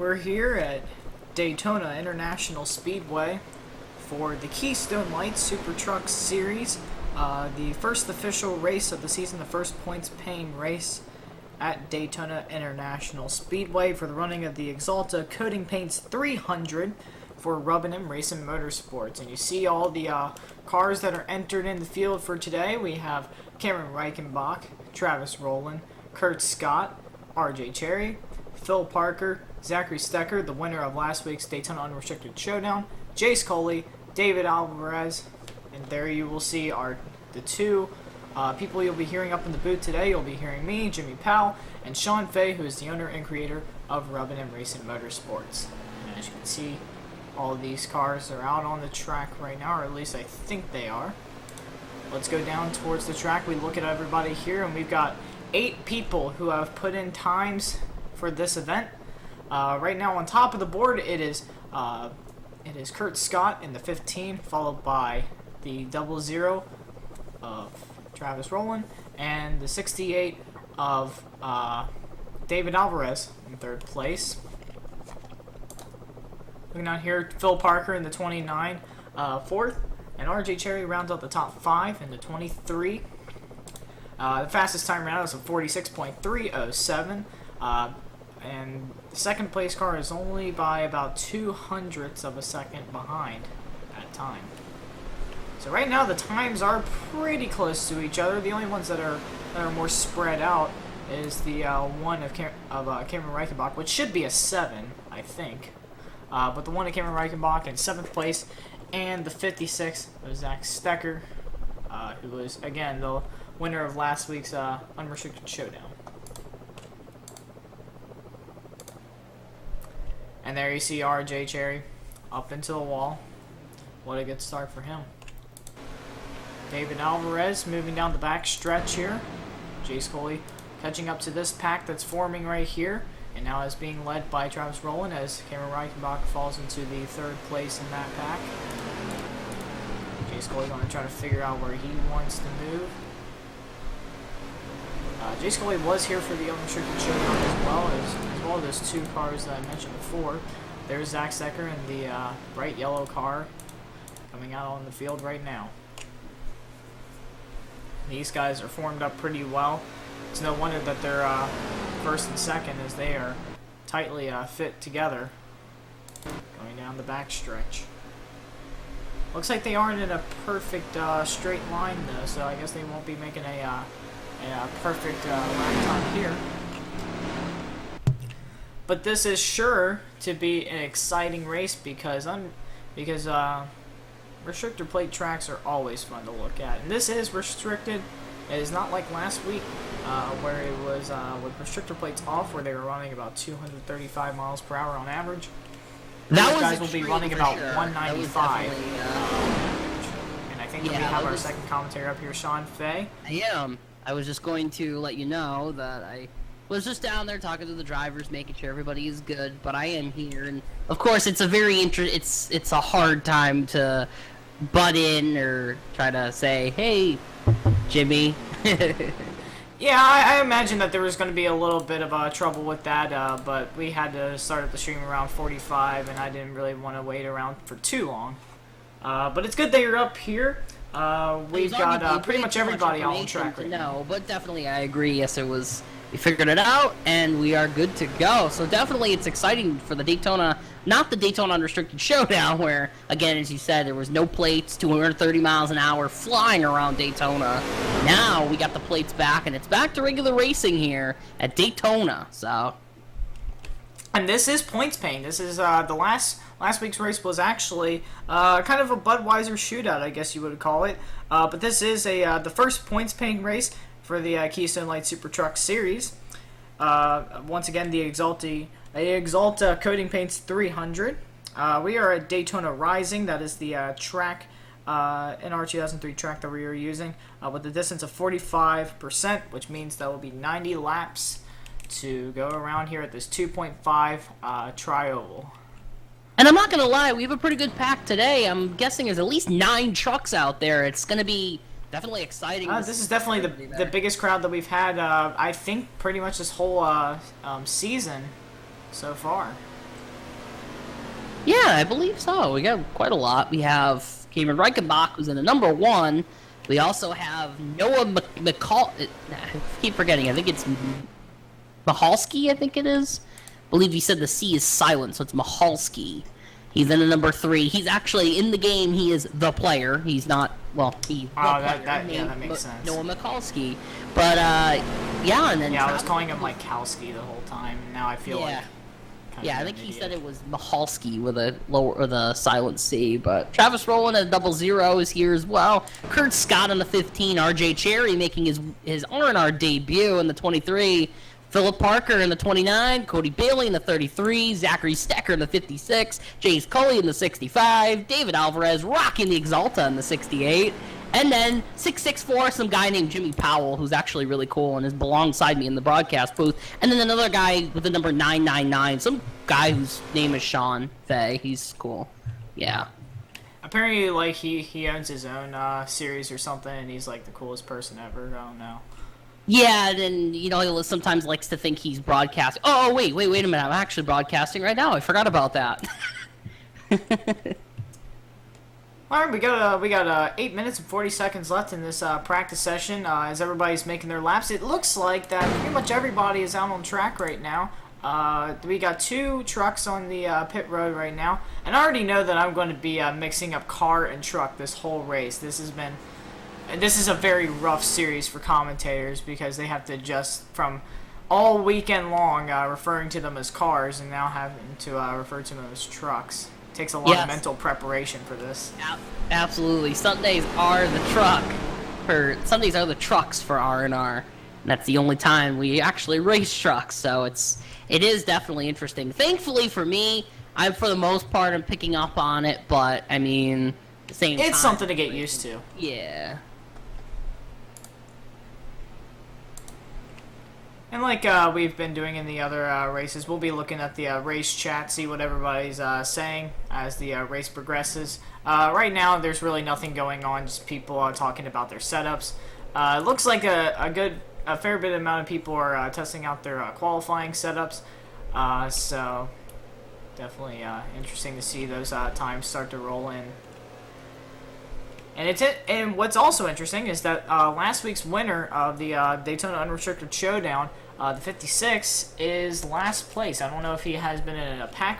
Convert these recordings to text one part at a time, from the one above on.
We're here at Daytona International Speedway for the Keystone Light Supertruck Series, the first official race of the season, the first points-paying race at Daytona International Speedway for the running of the Axalta Coating Paints 300 for Rubbin and Racin Motorsports. And you see all the cars that are entered in the field for today. We have Cameron Reichenbach, Travis Rowland, Kurt Scott, RJ Cherry, Phil Parker, Zachary Stecker, the winner of last week's Daytona Unrestricted Showdown, Jace Coley, David Alvarez, and there you will see are the two people you'll be hearing up in the booth today. You'll be hearing me, Jimmy Powell, and Sean Fay, who is the owner and creator of Rubbin and Racin Motorsports. And as you can see, all of these cars are out on the track right now, or at least I think they are. Let's go down towards the track. We look at everybody here, and we've got 8 people who have put in times for this event. Right now on top of the board, it is Kurt Scott in the 15, followed by the 00 of Travis Rowland, and the 68 of David Alvarez in 3rd place. Looking down here, Phil Parker in the 29, 4th, and RJ Cherry rounds out the top 5 in the 23. The fastest time around is a 46.307. And the 2nd place car is only by about 0.02 of a second behind that time. So right now the times are pretty close to each other. The only ones that are more spread out is the one of Cameron Reichenbach, which should be a 7, I think. But the one of Cameron Reichenbach in 7th place, and the 56 of Zach Stecker, who was again the winner of last week's Unrestricted Showdown. And there you see RJ Cherry up into the wall. What a good start for him. David Alvarez moving down the back stretch here. Jace Coley catching up to this pack that's forming right here. And now is being led by Travis Rowland as Cameron Reichenbach falls into the 3rd place in that pack. Jace Coley going to try to figure out where he wants to move. Jace Coley was here for the Unrestricted Showdown as well as those 2 cars that I mentioned before. There's Zach Stecker in the bright yellow car coming out on the field right now. These guys are formed up pretty well. It's no wonder that they're 1st and 2nd, as they are tightly fit together going down the back stretch. Looks like they aren't in a perfect straight line though, so I guess they won't be making a perfect lap time here. But this is sure to be an exciting race because restrictor plate tracks are always fun to look at. And this is restricted. It is not like last week where it was with restrictor plates off, where they were running about 235 miles per hour on average. These guys will be running about 195. And I think that we have our second commentator up here, Sean Fay. I am. I was just going to let you know that I was just down there talking to the drivers, making sure everybody is good, but I am here, and of course it's a very it's a hard time to butt in or try to say, hey, Jimmy. Yeah, I imagine that there was going to be a little bit of trouble with that, but we had to start up the stream around 45, and I didn't really want to wait around for too long. But it's good that you're up here. We've got pretty much everybody on track right now. No, but definitely I agree. Yes, we figured it out, and we are good to go. So definitely it's exciting for the Daytona, not the Daytona Unrestricted Showdown, where, again, as you said, there was no plates, 230 miles an hour flying around Daytona. Now we got the plates back, and it's back to regular racing here at Daytona. So, and this is points paying. This is the last week's race was actually kind of a Budweiser shootout, I guess you would call it. But this is the first points paying race for the Keystone Light Supertruck Series. Once again, the Axalta Coating Paints 300. We are at Daytona Rising. That is the track, NR2003 track that we are using, with a distance of 45%, which means that will be 90 laps to go around here at this 2.5 tri-oval. And I'm not going to lie, we have a pretty good pack today. I'm guessing there's at least 9 trucks out there. It's going to be definitely exciting. This is definitely the biggest crowd that we've had, I think, pretty much this whole season so far. Yeah, I believe so. We got quite a lot. We have Cameron Reichenbach, who's in the number 1. We also have Noah McCall. I keep forgetting. I think it's Mahalski, I think it is. I believe you said the C is silent, so it's Mahalski. He's in the number 3. He's actually in the game. He is the player. He's not. Well, he's the player. That makes sense. Noah Mikulski. But yeah, and then I was calling him like Kalski the whole time, and now I feel like. Yeah, I think he said it was Mahalski with a lower or the silent C. But Travis Rowland at 00 is here as well. Kurt Scott on the 15. RJ Cherry making his RNR debut in the 23. Philip Parker in the 29, Cody Bailey in the 33, Zachary Stecker in the 56, James Cully in the 65, David Alvarez rocking the Axalta in the 68, and then 664, some guy named Jimmy Powell, who's actually really cool and is alongside me in the broadcast booth, and then another guy with the number 999, some guy whose name is Sean Fay. He's cool. Yeah. Apparently, like, he owns his own series or something, and he's like the coolest person ever. I don't know. Yeah, and he sometimes likes to think he's broadcasting. Oh, wait a minute! I'm actually broadcasting right now. I forgot about that. All right, we got 8 minutes and 40 seconds left in this practice session. As everybody's making their laps, it looks like that pretty much everybody is out on track right now. We got 2 trucks on the pit road right now, and I already know that I'm going to be mixing up car and truck this whole race. This is a very rough series for commentators because they have to adjust from all weekend long referring to them as cars and now having to refer to them as trucks. It takes a lot of mental preparation for this. Absolutely. Sundays are the trucks for RNR. And that's the only time we actually race trucks, so it is definitely interesting. Thankfully for me, for the most part I'm picking up on it, but I mean, at the same time, it's something to get used to. Yeah. And like we've been doing in the other races, we'll be looking at the race chat, see what everybody's saying as the race progresses. Right now, there's really nothing going on, just people talking about their setups. It looks like a fair bit amount of people are testing out their qualifying setups. So definitely interesting to see those times start to roll in. And what's also interesting is that last week's winner of the Daytona Unrestricted Showdown, the 56, is last place. I don't know if he has been in a pack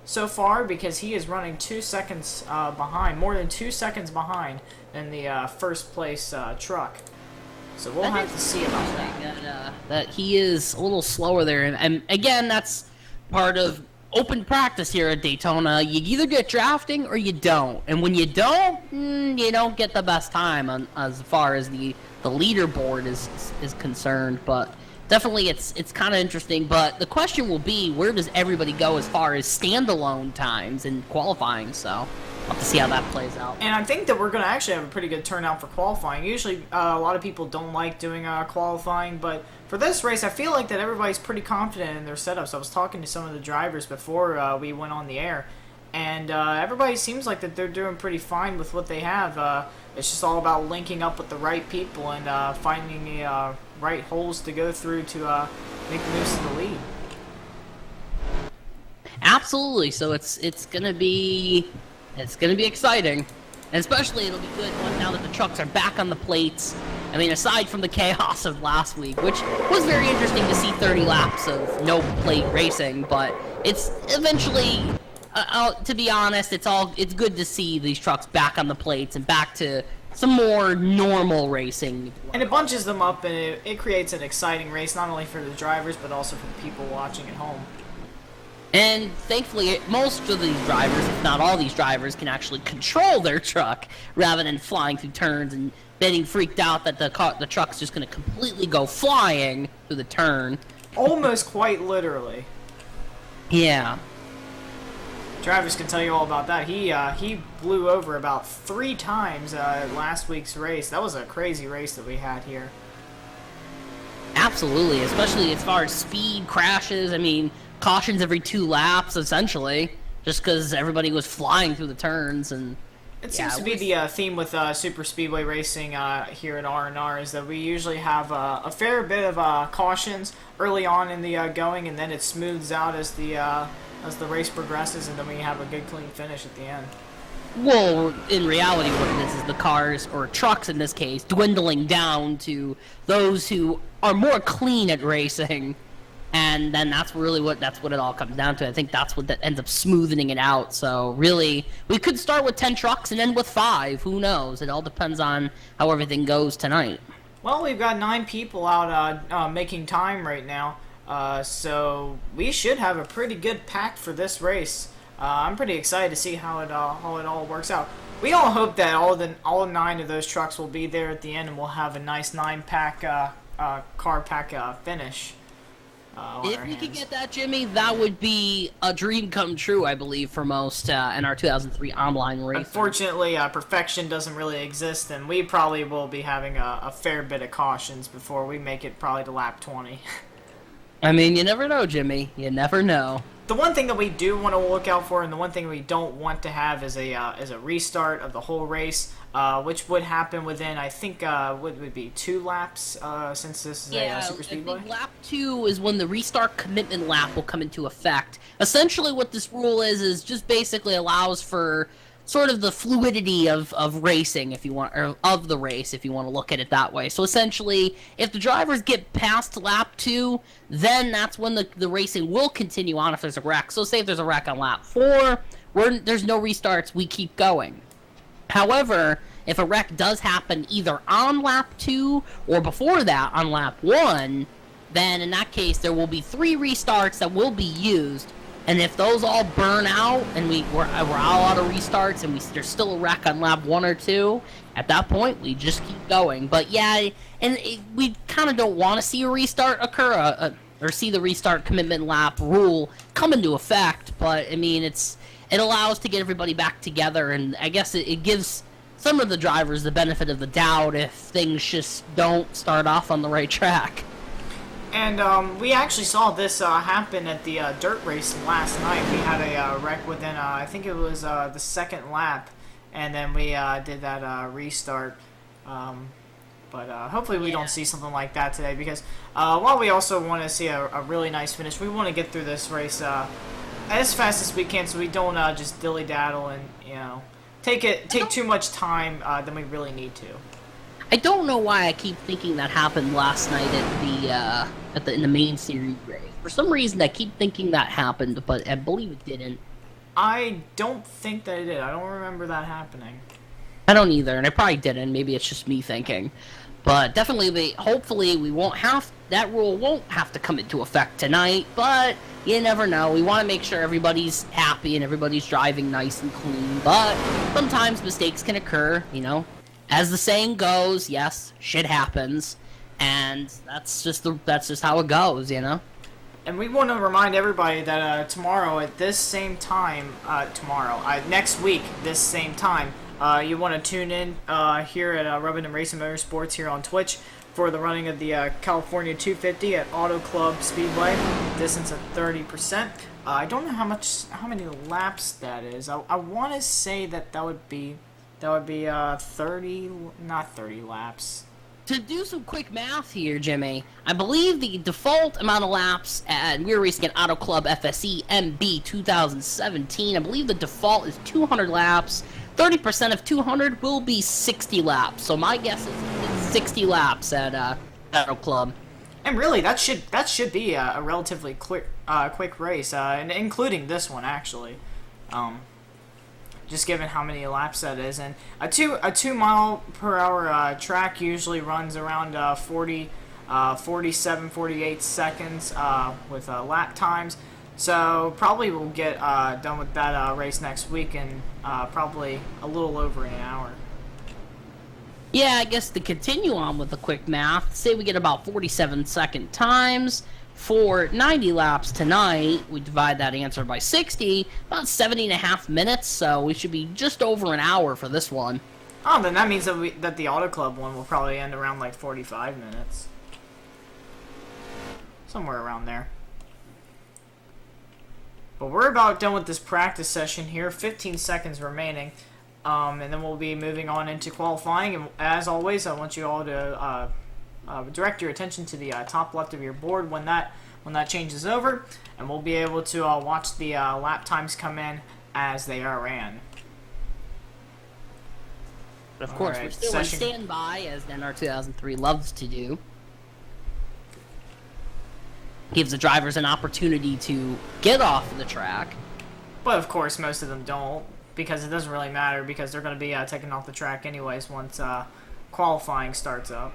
so far because he is running 2 seconds behind, more than 2 seconds behind than the first place truck. So we'll have to see about that. That he is a little slower there, and again, that's part of open practice here at Daytona. You either get drafting or you don't, and when you don't get the best time as far as the leaderboard is concerned. But definitely it's kind of interesting. But the question will be, where does everybody go as far as standalone times in qualifying? So we'll have to see how that plays out. And I think that we're going to actually have a pretty good turnout for qualifying. Usually a lot of people don't like doing qualifying, but for this race, I feel like that everybody's pretty confident in their setups. I was talking to some of the drivers before we went on the air, and everybody seems like that they're doing pretty fine with what they have. It's just all about linking up with the right people and finding the right holes to go through to make moves to the lead. Absolutely. So it's gonna be exciting. And especially it'll be good now that the trucks are back on the plates. I mean, aside from the chaos of last week, which was very interesting to see 30 laps of no plate racing, but it's eventually, to be honest, it's good to see these trucks back on the plates and back to some more normal racing. And it bunches them up, and it creates an exciting race, not only for the drivers, but also for the people watching at home. And thankfully, most of these drivers, if not all these drivers, can actually control their truck rather than flying through turns and getting freaked out that the truck's just going to completely go flying through the turn. Almost quite literally. Yeah. Travis can tell you all about that. He blew over about 3 times last week's race. That was a crazy race that we had here. Absolutely, especially as far as speed, crashes. I mean, cautions every 2 laps, essentially, just because everybody was flying through the turns. And it seems to be the theme with super speedway racing here at RNR is that we usually have a fair bit of cautions early on in the going, and then it smooths out as the as the race progresses, and then we have a good clean finish at the end. Well, in reality, what it is the cars, or trucks in this case, dwindling down to those who are more clean at racing, and then that's what it all comes down to. I think that's what that ends up smoothing it out. So really, we could start with 10 trucks and end with 5. Who knows? It all depends on how everything goes tonight. Well, we've got 9 people out making time right now, so we should have a pretty good pack for this race. I'm pretty excited to see how it all works out. We all hope that all 9 of those trucks will be there at the end, and we'll have a nice 9-pack car pack finish. If we could get that, Jimmy, that would be a dream come true, I believe, for most NR2003 online racers. Unfortunately, perfection doesn't really exist, and we probably will be having a fair bit of cautions before we make it probably to lap 20. I mean, you never know, Jimmy. You never know. The one thing that we do want to look out for, and the one thing we don't want to have, is a restart of the whole race, which would happen within, I think, would be 2 laps, since this is a super speedway. I think lap 2 is when the restart commitment lap will come into effect. Essentially, what this rule is just basically allows for sort of the fluidity of racing, if you want, or of the race, if you want to look at it that way. So essentially, if the drivers get past lap 2, then that's when the racing will continue on if there's a wreck. So say if there's a wreck on lap 4, there's no restarts, we keep going. However, if a wreck does happen either on lap 2 or before that on lap 1, then in that case there will be 3 restarts that will be used. And if those all burn out and we're all out of restarts and there's still a wreck on lap 1 or 2, at that point we just keep going. But yeah, we kind of don't want to see a restart occur or see the restart commitment lap rule come into effect. But I mean, it allows to get everybody back together, and I guess it gives some of the drivers the benefit of the doubt if things just don't start off on the right track. And we actually saw this happen at the dirt race last night. We had a wreck within, I think it was the second lap, and then we did that restart. But hopefully we don't see something like that today, because while we also want to see a really nice finish, we want to get through this race as fast as we can, so we don't just dilly-daddle and take too much time than we really need to. I don't know why I keep thinking that happened last night in the main series race. For some reason, I keep thinking that happened, but I believe it didn't. I don't think that it did. I don't remember that happening. I don't either, and I probably didn't. Maybe it's just me thinking. But definitely, hopefully, that rule won't have to come into effect tonight, but you never know. We want to make sure everybody's happy and everybody's driving nice and clean, but sometimes mistakes can occur, As the saying goes, yes, shit happens, and that's just how it goes, And we want to remind everybody that tomorrow at this same time, next week, this same time, you want to tune in here at Rubbin and Racin Motorsports here on Twitch for the running of the California 250 at Auto Club Speedway, distance of 30%. I don't know how many laps that is. I want to say that would be 30, not 30 laps. To do some quick math here, Jimmy, I believe the default amount of laps at We're Racing at Auto Club FSE MB 2017, I believe the default is 200 laps. 30% of 200 will be 60 laps. So my guess is it's 60 laps at Auto Club. And really, that should be a relatively quick race, and including this one actually. Just given how many laps that is, and a 2 mile per hour track usually runs around 47, 48 seconds with lap times. So probably we'll get done with that race next week in probably a little over an hour. Yeah, I guess to continue on with the quick math, say we get about 47-second times. For 90 laps tonight, we divide that answer by 60, about 70.5 minutes, so we should be just over an hour for this one. Oh, then that means that the Auto Club one will probably end around like 45 minutes. Somewhere around there. But we're about done with this practice session here, 15 seconds remaining. And then we'll be moving on into qualifying, and as always, I want you all to direct your attention to the top left of your board when that when that changes over, and we'll be able to watch the lap times come in as they are ran. But of course, we're still on standby, as NR2003 loves to do. Gives the drivers an opportunity to get off the track. But of course, most of them don't, because it doesn't really matter, because they're going to be taken off the track anyways once qualifying starts up.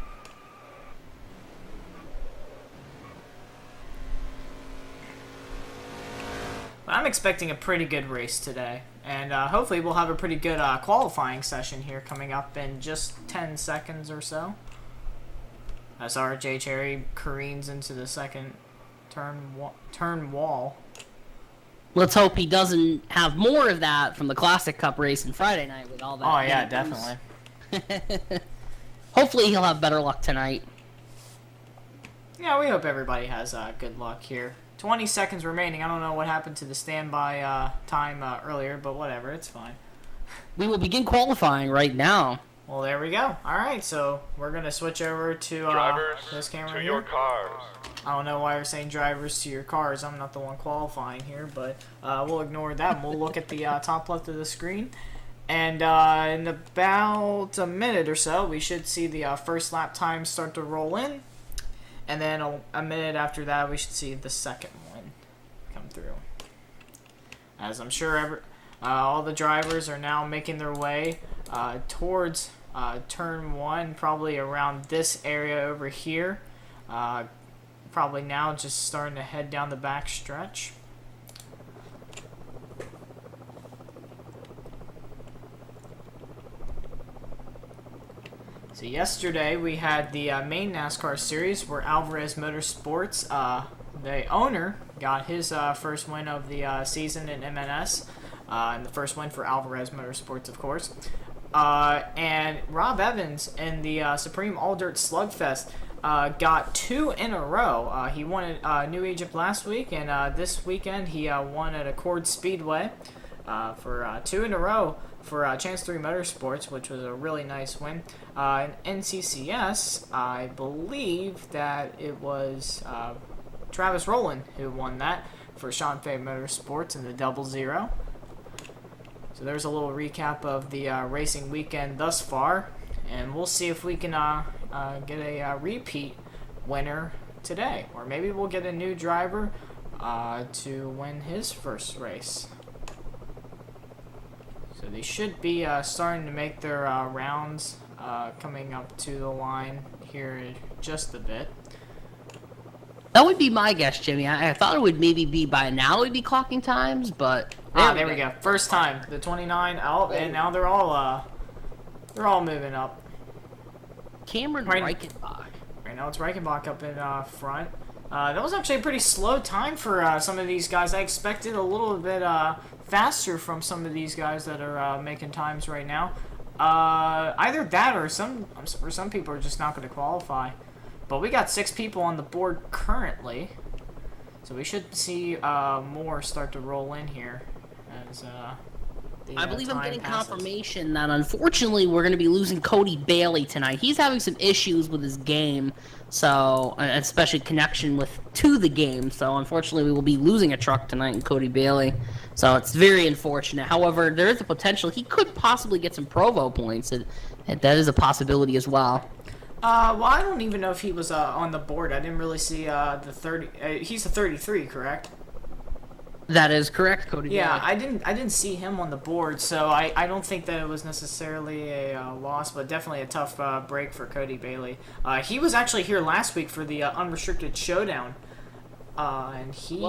But I'm expecting a pretty good race today, and hopefully we'll have a pretty good qualifying session here coming up in just 10 seconds or so. As RJ Cherry careens into the second turn wall. Let's hope he doesn't have more of that from the Classic Cup race on Friday night with all that. Oh yeah, definitely. Hopefully he'll have better luck tonight. Yeah, we hope everybody has good luck here. 20 seconds remaining. I don't know what happened to the standby time earlier, but whatever, it's fine. We will begin qualifying right now. Well, there we go. All right, so we're going to switch over to drivers this camera to here. your cars. I don't know why we're saying drivers to your cars. I'm not the one qualifying here, but we'll ignore that. And we'll look at the top left of the screen. And in about a minute or so, we should see the first lap time start to roll in. And then a minute after that, we should see the second one come through. As I'm sure all the drivers are now making their way towards turn one, probably around this area over here. Probably now just starting to head down the back stretch. So yesterday we had the main NASCAR series where Racin Motorsports, the owner, got his first win of the season in MNS, and the first win for Racin Motorsports, of course. And Rob Evans in the Supreme All Dirt Slugfest got 2 in a row. He won at New Egypt last week, and this weekend he won at Accord Speedway for 2 in a row for Chance 3 Motorsports, which was a really nice win. In NCCS, I believe that it was Travis Rowland who won that for Sean Fay Motorsports in the 00. So there's a little recap of the racing weekend thus far, and we'll see if we can get a repeat winner today, or maybe we'll get a new driver to win his first race. So they should be starting to make their rounds coming up to the line here in just a bit. That would be my guess, Jimmy. I thought it would maybe be by now we'd be clocking times, but there we go. First time, the 29 out, and now they're all moving up. Cameron Reichenbach. Right now it's Reichenbach up in front. That was actually a pretty slow time for some of these guys. I expected a little bit faster from some of these guys that are making times right now. Either that or some people are just not going to qualify. But we got 6 people on the board currently, so we should see more start to roll in here as I believe I'm getting passes. confirmation that unfortunately we're going to be losing Cody Bailey tonight. He's having some issues with his game, so especially connection to the game. So unfortunately we will be losing a truck tonight in Cody Bailey. So it's very unfortunate. However, there is a potential he could possibly get some Provo points. That is a possibility as well. Well, I don't even know if he was on the board. I didn't really see the 30. He's a 33, correct? That is correct, Cody. Yeah, Bailey. I didn't see him on the board, so I don't think that it was necessarily a loss, but definitely a tough break for Cody Bailey. He was actually here last week for the Unrestricted Showdown, and he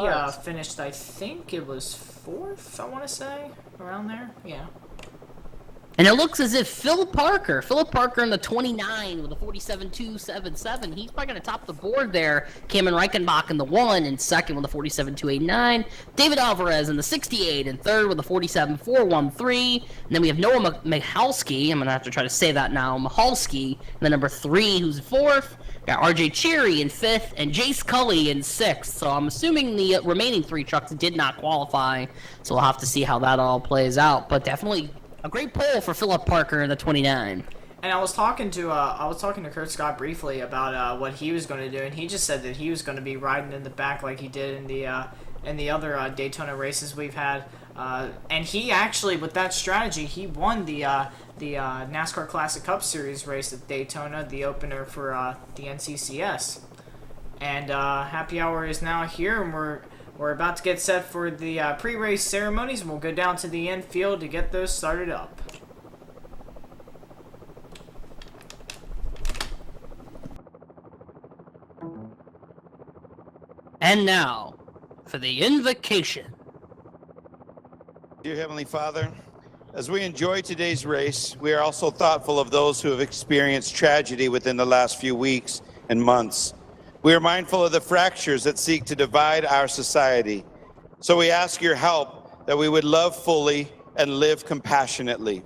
finished, I think it was 4th, I want to say, around there. Yeah. And it looks as if Philip Parker in the 29 with a 47.277, he's probably going to top the board there. Cameron Reichenbach in the 1 and second with a 47.289. David Alvarez in the 68 and third with a 47.413. And then we have Noah Michalski. I'm going to have to try to say that now. Michalski, the number 3, who's 4th. Got RJ Cherry in 5th and Jace Cully in 6th. So I'm assuming the remaining 3 trucks did not qualify. So we'll have to see how that all plays out. But definitely a great pull for Philip Parker in the 29. And I was talking to Kurt Scott briefly about what he was going to do, and he just said that he was going to be riding in the back like he did in the other Daytona races we've had. And he actually, with that strategy, he won the NASCAR Classic Cup Series race at Daytona, the opener for the NCCS. And happy hour is now here, and we're about to get set for the pre-race ceremonies, and we'll go down to the infield to get those started up. And now, for the invocation. Dear Heavenly Father, as we enjoy today's race, we are also thoughtful of those who have experienced tragedy within the last few weeks and months. We are mindful of the fractures that seek to divide our society. So we ask your help that we would love fully and live compassionately.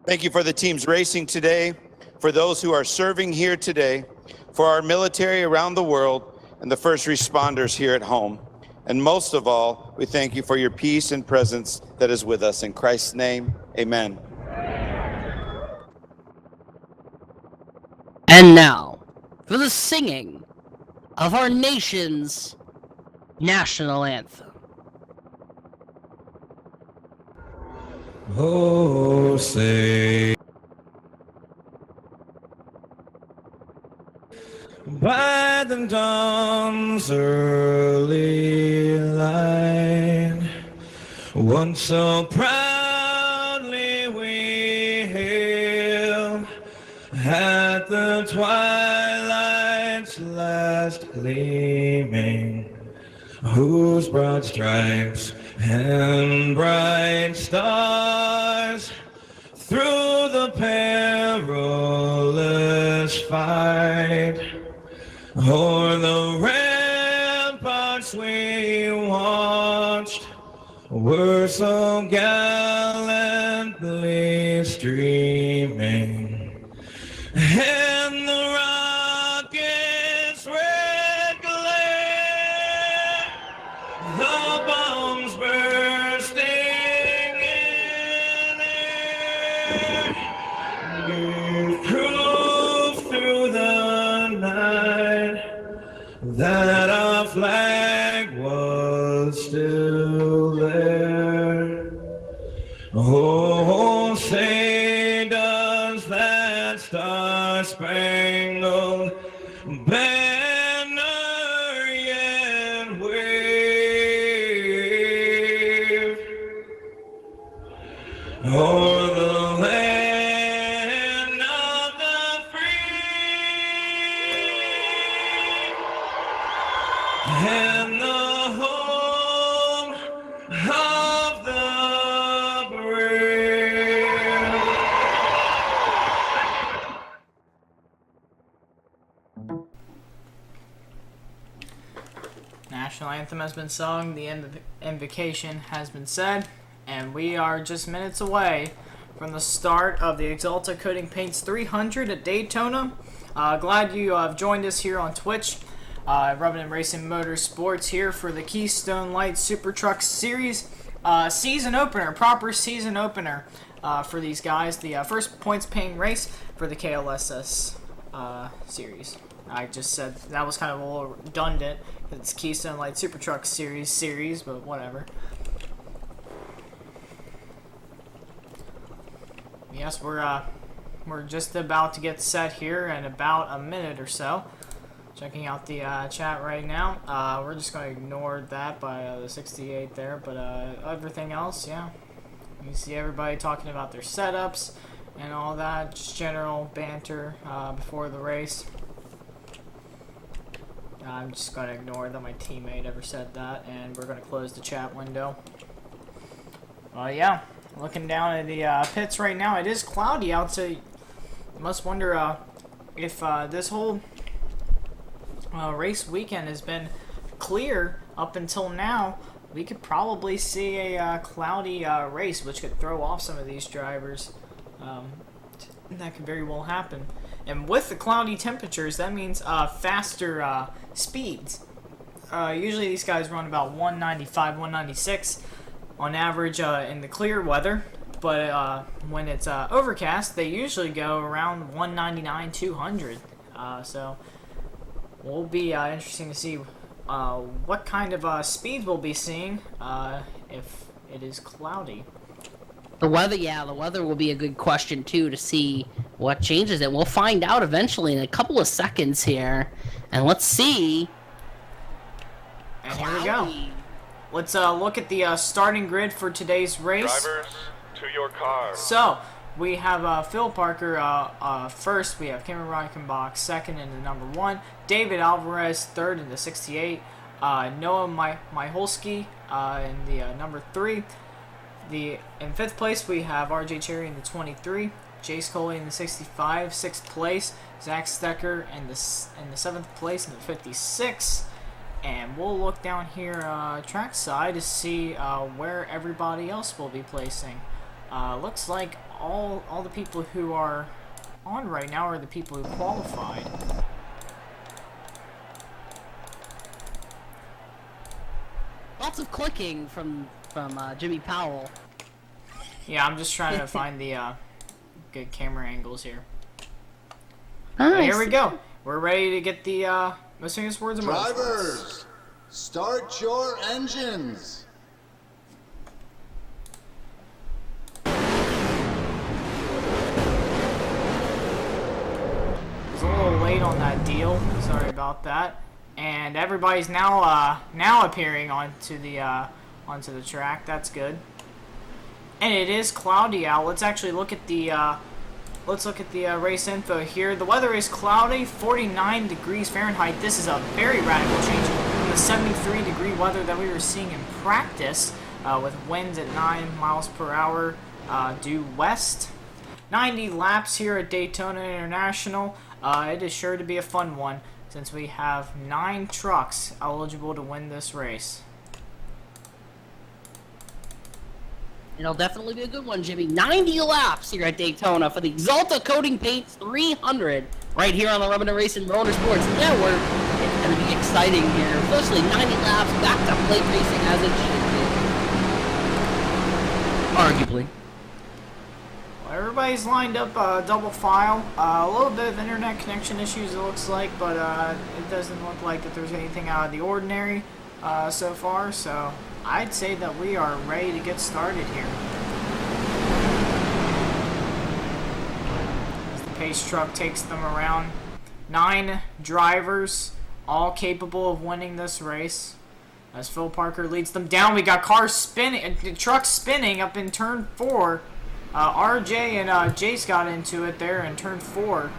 Thank you for the teams racing today, for those who are serving here today, for our military around the world, and the first responders here at home. And most of all, we thank you for your peace and presence that is with us. In Christ's name, amen. And now, for the singing of our nation's national anthem. Oh, say, by the dawn's early light, once so proudly we hailed, at the twilight's last gleaming, whose broad stripes and bright stars through the perilous fight o'er the ramparts we watched were so gallantly streaming, and the rocket's red glare, the bombs bursting in air, gave proof through the night that our flag was still there. Oh, say does that star-spangled banner yet wave o'er the land of the free and the home of the brave? National anthem has been sung, the invocation has been said, and we are just minutes away from the start of the Axalta Coating Paints 300 at Daytona. Glad you have joined us here on Twitch. Rubbin and Racin Motorsports here for the Keystone Light Supertruck Series season opener, proper season opener for these guys. The first points paying race for the KLSS series. I just said that was kind of a little redundant because it's Keystone Light Supertruck Series, but whatever. Yes, we're just about to get set here in about a minute or so. Checking out the chat right now. We're just going to ignore that by the 68 there, but everything else, yeah. You see everybody talking about their setups and all that, just general banter before the race. I'm just going to ignore that my teammate ever said that, and we're going to close the chat window. Yeah, looking down at the pits right now, it is cloudy out, so you must wonder if this whole race weekend has been clear up until now. We could probably see a cloudy race, which could throw off some of these drivers. That could very well happen. And with the cloudy temperatures, that means faster speeds. Usually these guys run about 195, 196 on average in the clear weather. but when it's overcast, they usually go around 199, 200. So will be interesting to see what kind of speed we'll be seeing if it is cloudy. The weather will be a good question too to see what changes it. We'll find out eventually in a couple of seconds here, and let's see. And here we go. Let's look at the starting grid for today's race. Drivers, to your cars. So, we have Phil Parker first, we have Cameron Reichenbach second in the number 1, David Alvarez third in the 68, Noah Michalski in the number 3. In 5th place we have RJ Cherry in the 23, Jace Coley in the 65, 6th place, Zach Stecker in the 7th place in the 56. And we'll look down here track side to see where everybody else will be placing. Looks like all the people who are on right now are the people who qualified. Lots of clicking from Jimmy Powell. Yeah, I'm just trying to find the good camera angles here. Nice. Here we go. We're ready to get the most famous words of motorsports. Drivers, start your engines. Was a little late on that deal. Sorry about that. And everybody's now appearing onto the track. That's good. And it is cloudy out. Let's actually look at the race info here. The weather is cloudy, 49 degrees Fahrenheit. This is a very radical change from the 73-degree weather that we were seeing in practice, with winds at 9 miles per hour due west. 90 laps here at Daytona International. It is sure to be a fun one since we have 9 trucks eligible to win this race. It'll definitely be a good one, Jimmy. 90 laps here at Daytona for the Axalta Coating Paints 300 right here on the Rubbin and Racin Motorsports Network. It's going to be exciting here, especially 90 laps back to plate racing as it should be. Arguably. Well, everybody's lined up double file. A little bit of internet connection issues, it looks like, but it doesn't look like that there's anything out of the ordinary so far. So I'd say that we are ready to get started here. As the pace truck takes them around. 9 drivers, all capable of winning this race. As Phil Parker leads them down, we got cars spinning, trucks spinning up in turn 4. RJ and Jace got into it there in turn 4.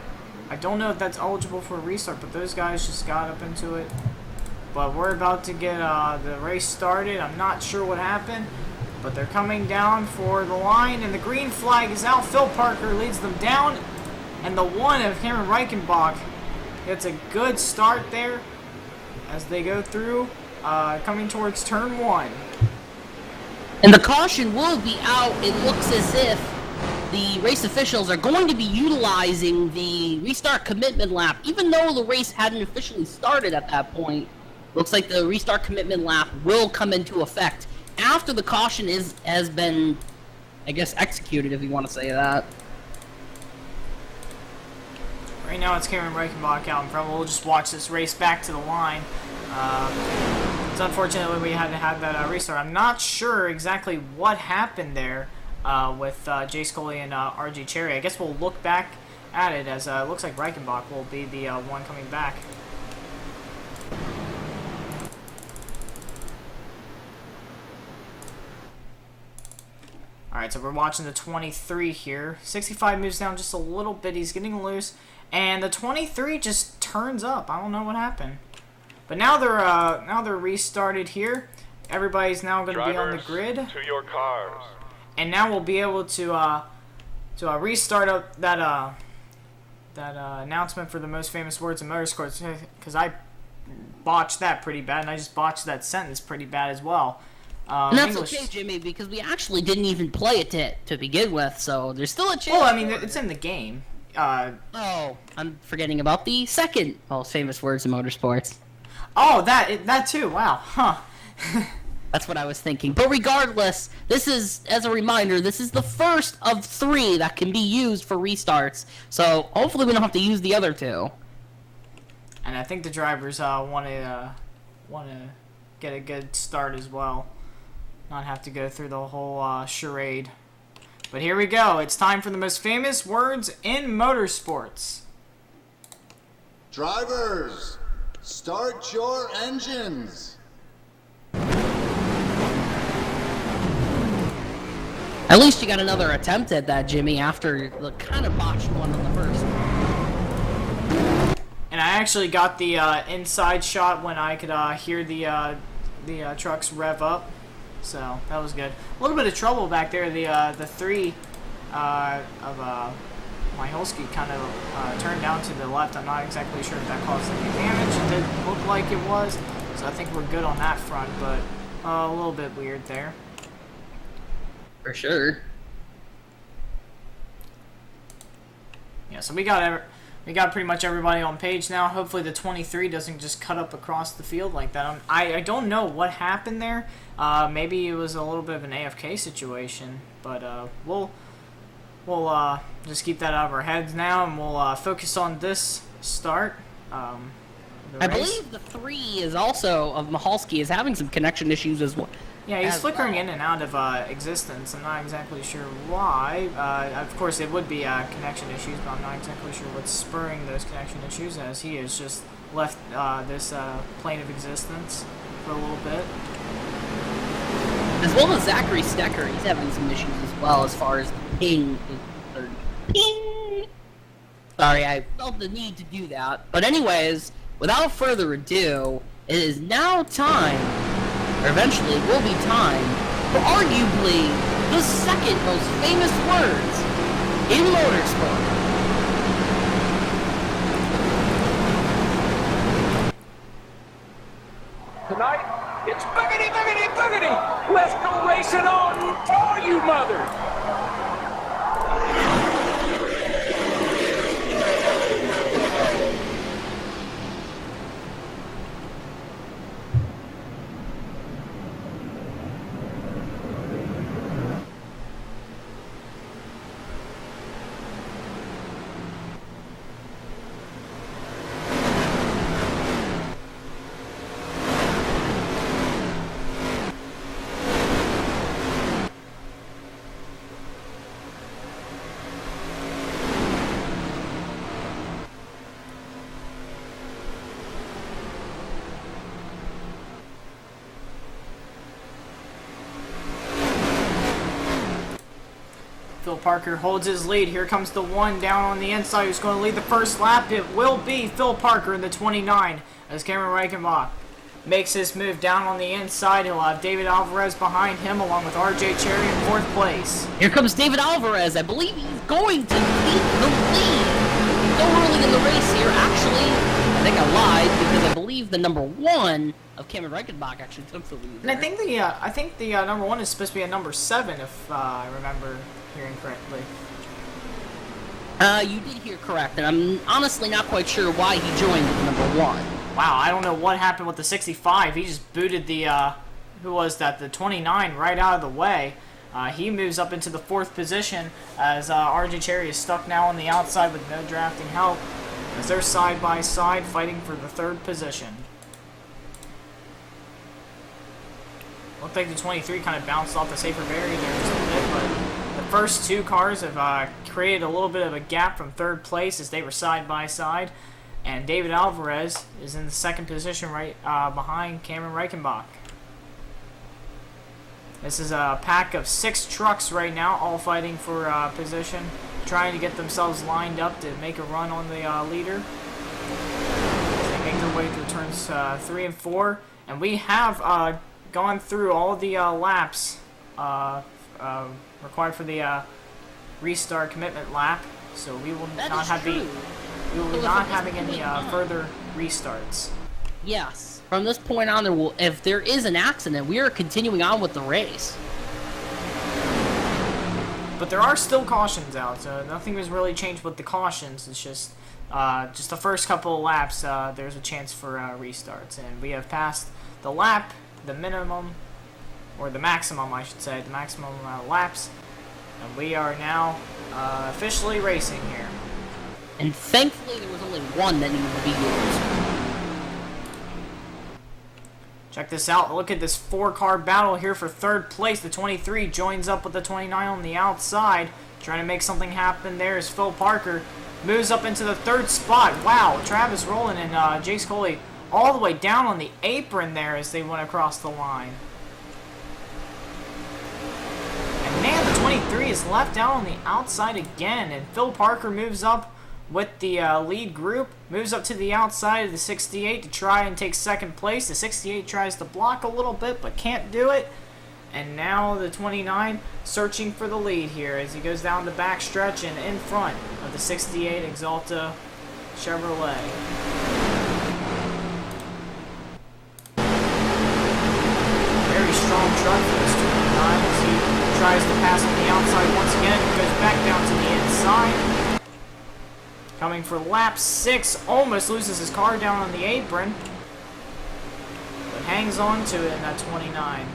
I don't know if that's eligible for a restart, but those guys just got up into it. But we're about to get the race started. I'm not sure what happened, but they're coming down for the line, and the green flag is out. Phil Parker leads them down, and the 1 of Cameron Reichenbach gets a good start there as they go through, coming towards turn 1. And the caution will be out. It looks as if the race officials are going to be utilizing the restart commitment lap, even though the race hadn't officially started at that point. Looks like the restart commitment lap will come into effect after the caution has been, I guess, executed, if you want to say that. Right now it's Cameron Reichenbach out in front. We'll just watch this race back to the line. It's unfortunate we had to have that restart. I'm not sure exactly what happened there with Jace Coley and RJ Cherry. I guess we'll look back at it as it looks like Reichenbach will be the one coming back. Alright, so we're watching the 23 here. 65 moves down just a little bit. He's getting loose. And the 23 just turns up. I don't know what happened. But now they're restarted here. Everybody's now going to be on the grid. To your cars. And now we'll be able to restart up that announcement for the most famous words in motorsports, because I botched that pretty bad, and I just botched that sentence pretty bad as well. And that's okay, Jimmy, because we actually didn't even play it to begin with, so there's still a chance. Well, I mean, it's in the game. Oh, I'm forgetting about the second most famous words in motorsports. Oh, that too. Wow. Huh. That's what I was thinking. But regardless, this is, as a reminder, this is the first of 3 that can be used for restarts. So hopefully we don't have to use the other 2. And I think the drivers want to get a good start as well. Not have to go through the whole charade. But here we go. It's time for the most famous words in motorsports. Drivers, start your engines. At least you got another attempt at that, Jimmy, after the kind of botched one on the first. And I actually got the inside shot when I could hear the trucks rev up. So that was good. A little bit of trouble back there. The 3 of Majolski kind of turned down to the left. I'm not exactly sure if that caused any damage. It didn't look like it was, so I think we're good on that front, but a little bit weird there. For sure. Yeah, so we got pretty much everybody on page now. Hopefully the 23 doesn't just cut up across the field like that. I don't know what happened there. Maybe it was a little bit of an AFK situation, but we'll just keep that out of our heads now, and we'll focus on this start. I believe the 3 is also of Majolski is having some connection issues as well. Yeah, he's flickering in and out of existence. I'm not exactly sure why. Of course, it would be connection issues, but I'm not exactly sure what's spurring those connection issues, as he has just left this plane of existence for a little bit. As well as Zachary Stecker, he's having some issues as well as far as ping. Ping! Sorry, I felt the need to do that. But anyways, without further ado, it is now time, or eventually it will be time, for arguably the second most famous words in motorsport. Tonight, it's boogity, boogity, boogity! Let's go racing on, all you mothers! Phil Parker holds his lead. Here comes the 1 down on the inside who's going to lead the first lap. It will be Phil Parker in the 29 as Cameron Reichenbach makes his move down on the inside. He'll have David Alvarez behind him along with RJ Cherry in 4th place. Here comes David Alvarez. I believe he's going to take the lead. So early in the race here, actually, I think I lied because I believe the number 1 of Cameron Reichenbach actually took the lead. And I think the number 1 is supposed to be a number 7 if I remember hearing correctly. You did hear correct, and I'm honestly not quite sure why he joined at number 1. Wow, I don't know what happened with the 65. He just booted the, who was that, the 29 right out of the way. He moves up into the 4th position as RJ Cherry is stuck now on the outside with no drafting help as they're side by side fighting for the 3rd position. Looked like the 23 kind of bounced off the safer barrier there just a bit, but the first 2 cars have created a little bit of a gap from 3rd place as they were side by side. And David Alvarez is in the 2nd position right behind Cameron Reichenbach. This is a pack of 6 trucks right now, all fighting for position, trying to get themselves lined up to make a run on the leader. They make their way through turns 3 and 4. And we have gone through all the laps required for the restart commitment lap, so we will not have having any further restarts. Yes. From this point on, if there is an accident, we are continuing on with the race. But there are still cautions out, so nothing has really changed with the cautions. It's just the first couple of laps, there's a chance for restarts, and we have passed the minimum or the maximum, I should say, the maximum amount of laps. And we are now officially racing here. And thankfully, there was only one that needed to be used. Check this out. Look at this 4-car battle here for third place. The 23 joins up with the 29 on the outside. Trying to make something happen there is Phil Parker. Moves up into the third spot. Wow, Travis Rowland and Jace Coley all the way down on the apron there as they went across the line. And man, the 23 is left out on the outside again. And Phil Parker moves up with the lead group. Moves up to the outside of the 68 to try and take second place. The 68 tries to block a little bit but can't do it. And now the 29 searching for the lead here as he goes down the back stretch and in front of the 68 Axalta Chevrolet. Very strong truck for this 29 as he tries to pass on the outside once again. Goes back down to the inside. Coming for lap 6, almost loses his car down on the apron, but hangs on to it in that 29.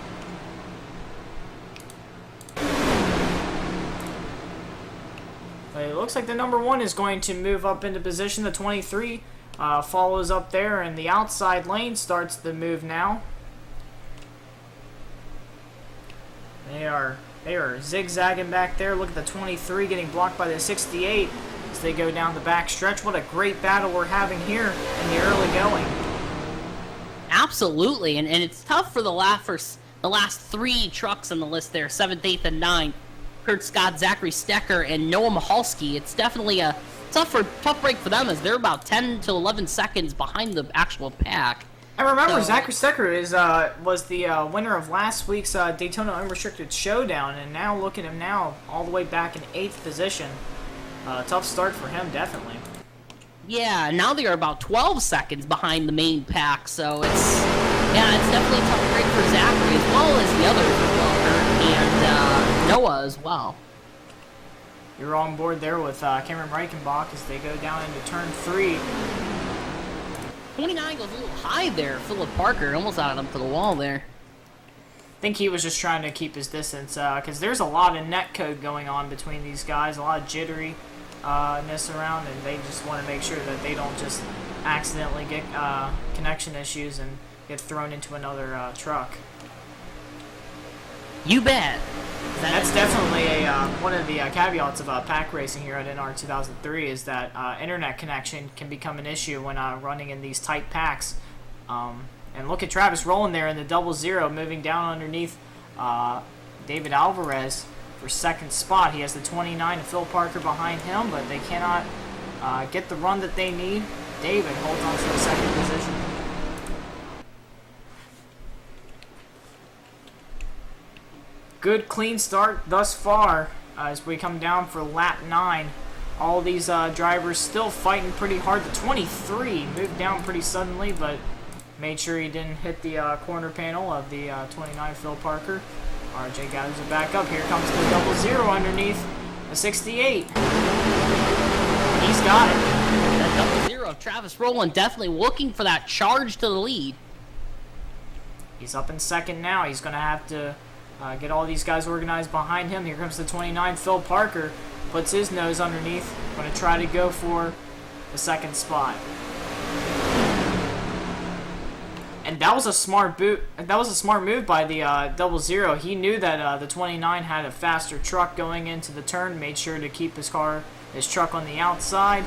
But it looks like the number 1 is going to move up into position. The 23 follows up there, and the outside lane starts the move now. They are zigzagging back there. Look at the 23 getting blocked by the 68 as they go down the back stretch. What a great battle we're having here in the early going. Absolutely, and it's tough for the last 3 trucks on the list there, 7th, 8th, and 9th. Kurt Scott, Zachary Stecker, and Noah Mahalski. It's definitely a tough break for them as they're about 10 to 11 seconds behind the actual pack. And remember, Zachary Stecker was the winner of last week's Daytona Unrestricted Showdown, and now look at him now, all the way back in 8th position. Tough start for him, definitely. Yeah, now they are about 12 seconds behind the main pack, so it's definitely a tough break for Zachary as well as the others as well, Kurt, and Noah as well. You're on board there with Cameron Reichenbach as they go down into turn 3. 29 goes a little high there. Philip Parker almost out of him to the wall there. I think he was just trying to keep his distance because there's a lot of net code going on between these guys, a lot of jitteriness around, and they just want to make sure that they don't just accidentally get connection issues and get thrown into another truck. You bet. That's definitely one of the caveats of pack racing here at NR 2003 is that internet connection can become an issue when running in these tight packs. And look at Travis Rowland there in the 00 moving down underneath David Alvarez for second spot. He has the 29 and Phil Parker behind him, but they cannot get the run that they need. David holds on to the second position. Good clean start thus far as we come down for lap 9. All these drivers still fighting pretty hard. The 23 moved down pretty suddenly, but made sure he didn't hit the corner panel of the 29 Phil Parker. RJ gathers it back up. Here comes the 00 underneath the 68. He's got it. That 00, Travis Rowland definitely looking for that charge to the lead. He's up in second now. He's going to have to get all these guys organized behind him. Here comes the 29 Phil Parker. Puts his nose underneath. Going to try to go for the second spot. And that was a smart boot. That was a smart move by the 00. He knew that the 29 had a faster truck going into the turn. Made sure to keep his truck on the outside.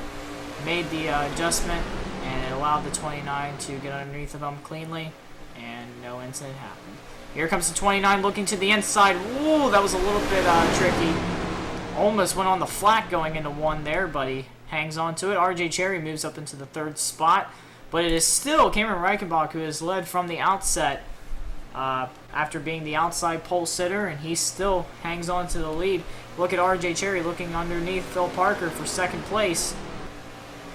Made the adjustment, and it allowed the 29 to get underneath of him cleanly, and no incident happened. Here comes the 29 looking to the inside. Whoa, that was a little bit tricky. Almost went on the flat going into 1 there, but he hangs on to it. RJ Cherry moves up into the 3rd spot. But it is still Cameron Reichenbach who has led from the outset after being the outside pole sitter, and he still hangs on to the lead. Look at RJ Cherry looking underneath Phil Parker for second place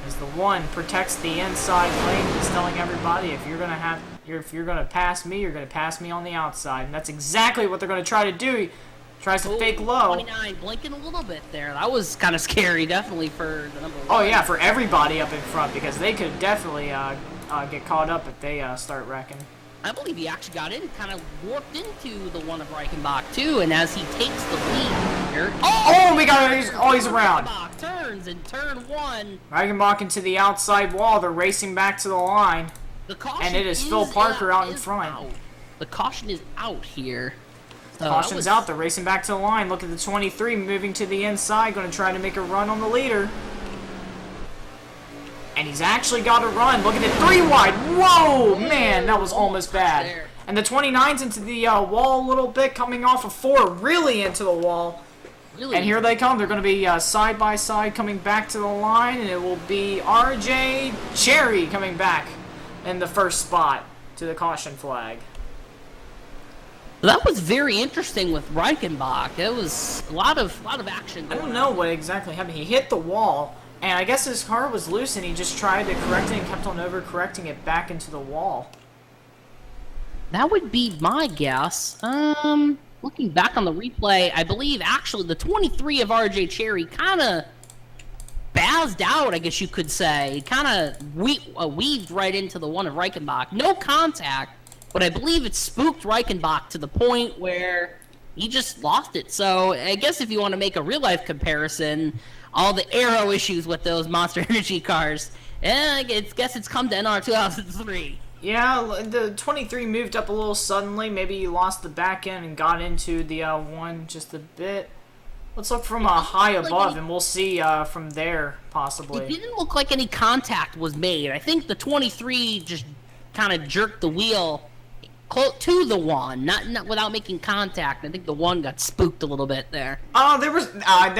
as the 1 protects the inside lane. He's telling everybody, if you're gonna pass me, you're gonna pass me on the outside, and that's exactly what they're gonna try to do. He tries to fake low. 29 blinking a little bit there. That was kind of scary, definitely for the number 1. Oh yeah, for everybody up in front, because they could definitely get caught up if they start wrecking. I believe he actually got in, kind of warped into the one of Reichenbach too, and as he takes the lead here... Oh, we got he's around. Reichenbach turns in turn 1. Reichenbach into the outside wall. They're racing back to the line. The caution And it is Phil Parker out in front. Out. The caution is out here. So Caution's out. They're racing back to the line. Look at the 23 moving to the inside, going to try to make a run on the leader. And he's actually got a run. Look at it, 3 wide. Whoa, man, that was almost bad. And the 29's into the wall a little bit, coming off of 4, really into the wall. Really? And here they come. They're going to be side by side coming back to the line, and it will be RJ Cherry coming back in the first spot to the caution flag. That was very interesting with Reichenbach. It was a lot of action I going don't know on. what exactly happened. He hit the wall, and I guess his car was loose, and he just tried to correct it and kept on overcorrecting it back into the wall. That would be my guess. Looking back on the replay, I believe actually the 23 of RJ Cherry kind of bazzed out, I guess you could say. Kind of weaved right into the one of Reichenbach. No contact, but I believe it spooked Reichenbach to the point where he just lost it. So I guess if you want to make a real-life comparison, all the aero issues with those Monster Energy cars, I guess it's come to NR 2003. Yeah, the 23 moved up a little suddenly. Maybe he lost the back end and got into the one just a bit. Let's look from high above, and we'll see from there, possibly. It didn't look like any contact was made. I think the 23 just kind of jerked the wheel to the one, not without making contact. I think the one got spooked a little bit there. There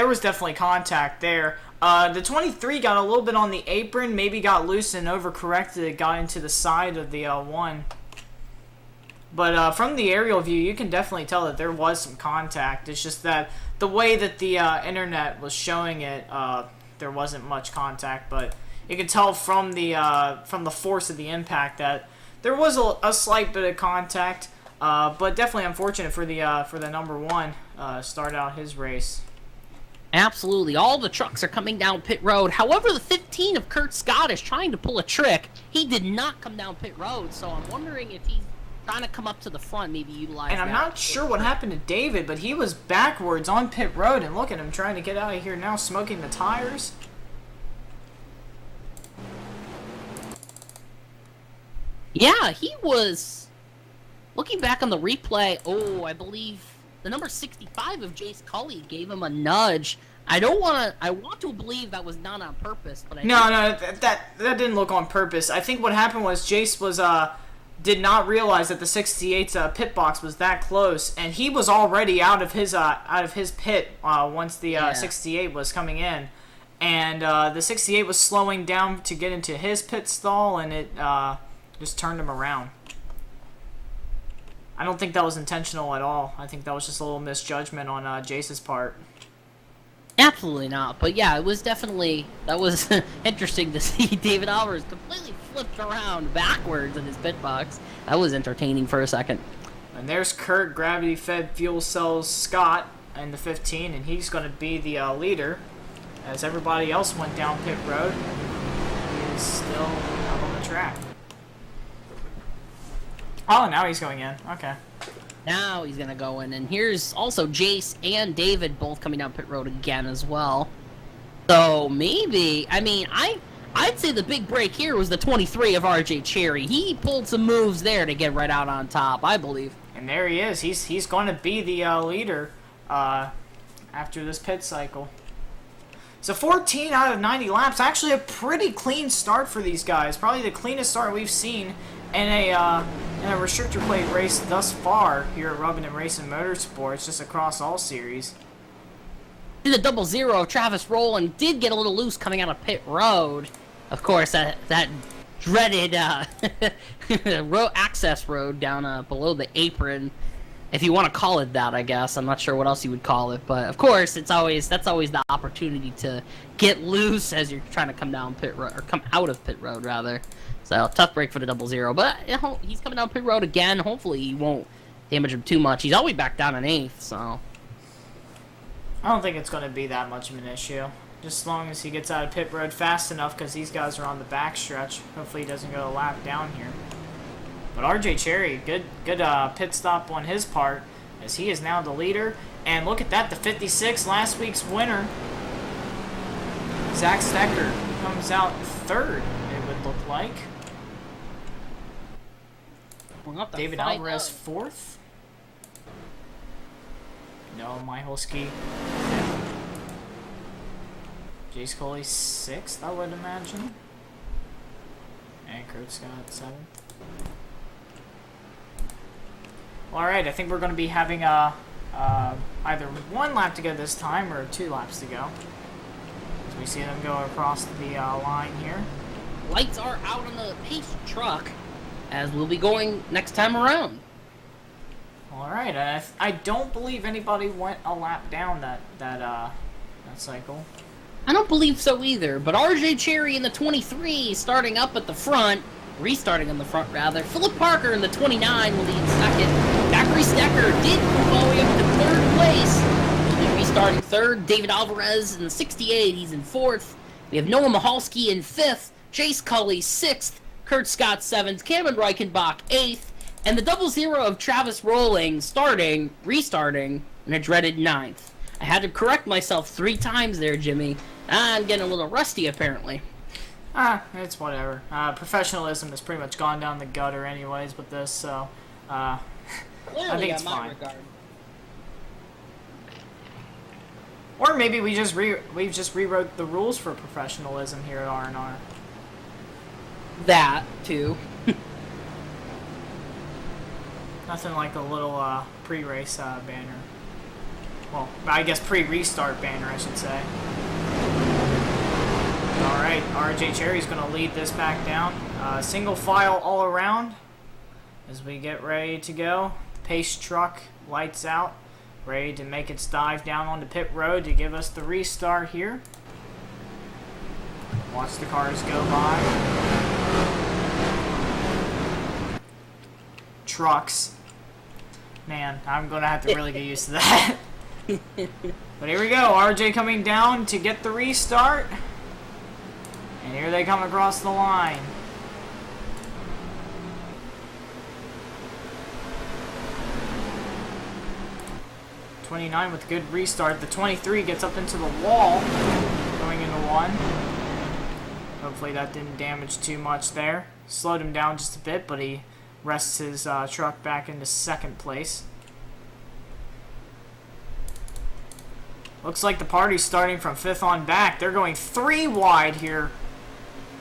was definitely contact there. The 23 got a little bit on the apron, maybe got loose and overcorrected. It got into the side of the one. But from the aerial view, you can definitely tell that there was some contact. It's just that the way that the internet was showing it, there wasn't much contact. But you can tell from the force of the impact that there was a slight bit of contact. But definitely unfortunate for the number 1 start out his race. Absolutely. All the trucks are coming down pit road. However, the 15 of Kurt Scott is trying to pull a trick. He did not come down pit road, so I'm wondering if he's trying to come up to the front, maybe utilize And I'm not sure what happened to David, but he was backwards on pit road, and look at him trying to get out of here now, smoking the tires. Yeah, he was... Looking back on the replay, I believe the number 65 of Jace Cully gave him a nudge. I want to believe that was not on purpose, but that didn't look on purpose. I think what happened was Jace was did not realize that the 68's pit box was that close, and he was already out of his pit once the 68 was coming in, and the 68 was slowing down to get into his pit stall, and it just turned him around. I don't think that was intentional at all. I think that was just a little misjudgment on Jace's part. Absolutely not. But yeah, it was definitely... That was interesting to see David Alvarez completely flipped around backwards in his pit box. That was entertaining for a second. And there's Kurt Gravity-Fed Fuel Cells Scott in the 15, and he's going to be the leader. As everybody else went down pit road, he is still out on the track. Oh, now he's going in. Okay. Now he's going to go in. And here's also Jace and David both coming down pit road again as well. So maybe, I mean, I'd say the big break here was the 23 of RJ Cherry. He pulled some moves there to get right out on top, I believe. And there he is. He's going to be the leader after this pit cycle. So 14 out of 90 laps. Actually a pretty clean start for these guys. Probably the cleanest start we've seen in a restrictor plate race thus far here at Rubbin and Racin Motorsports, just across all series. The 00 of Travis Rowland did get a little loose coming out of pit road. Of course, that dreaded access road down below the apron, if you want to call it that, I guess. I'm not sure what else you would call it, but of course, that's always the opportunity to get loose as you're trying to come down pit road, or come out of pit road rather. So tough break for the 00, but he's coming down pit road again. Hopefully, he won't damage him too much. He's always back down in 8th, so. I don't think it's going to be that much of an issue. Just as long as he gets out of pit road fast enough, because these guys are on the back stretch. Hopefully he doesn't go a lap down here. But RJ Cherry, good pit stop on his part, as he is now the leader. And look at that, the 56, last week's winner. Zach Stecker comes out third, it would look like. David Alvarez fourth. No, Miholski fifth. Jace Coley sixth, I would imagine. And Kurt Scott seventh. Alright, I think we're going to be having either one lap to go this time or 2 laps to go. As we see them go across the line here. Lights are out on the pace truck, as we'll be going next time around. Alright, I don't believe anybody went a lap down that cycle. I don't believe so either, but RJ Cherry in the 23 starting up at the front, restarting on the front rather. Philip Parker in the 29 will lead in second. Zachary Stecker did move all the way up to third place. He'll be restarting third. David Alvarez in the 68, he's in fourth. We have Noah Mihalski in fifth. Jace Cully sixth. Kurt Scott seventh. Cameron Reichenbach eighth. And the 00 of Travis Rolling restarting in a dreaded ninth. I had to correct myself 3 times there, Jimmy. I'm getting a little rusty, apparently. It's whatever. Professionalism has pretty much gone down the gutter anyways with this, so, I think it's fine. Or maybe we just rewrote the rules for professionalism here at RNR. That, too. Nothing like a little, pre-race, banner. Well, I guess pre-restart banner, I should say. Alright, RJ Cherry's going to lead this back down. Single file all around as we get ready to go. Pace truck, lights out, ready to make its dive down onto pit road to give us the restart here. Watch the cars go by. Trucks. Man, I'm going to have to really get used to that. But here we go, RJ coming down to get the restart. And here they come across the line. '29 with a good restart. The 23 gets up into the wall, going into 1. Hopefully that didn't damage too much there. Slowed him down just a bit, but he rests his truck back into 2nd place. Looks like the party's starting from 5th on back. They're going 3 wide here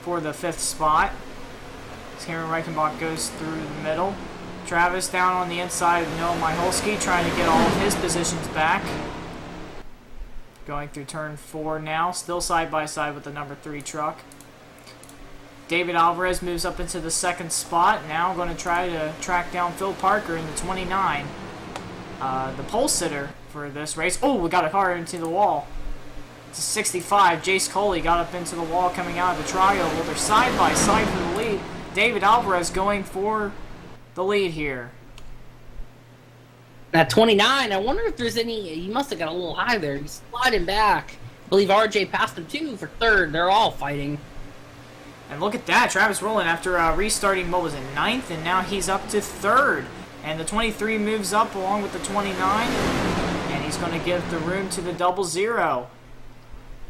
for the 5th spot. Cameron Reichenbach goes through the middle. Travis down on the inside of Noah Miholski, trying to get all of his positions back. Going through turn 4 now, still side by side with the number 3 truck. David Alvarez moves up into the 2nd spot. Now going to try to track down Phil Parker in the 29. The pole sitter for this race. Oh, we got a car into the wall. It's a 65. Jace Coley got up into the wall coming out of the trial. Well, they're side by side for the lead. David Alvarez going for the lead here. At 29, I wonder if there's any... He must have got a little high there. He's sliding back. I believe RJ passed him too for 3rd. They're all fighting. And look at that. Travis Rowland after restarting, what was it, 9th? And now he's up to 3rd. And the 23 moves up along with the 29. And he's going to give the room to the 00.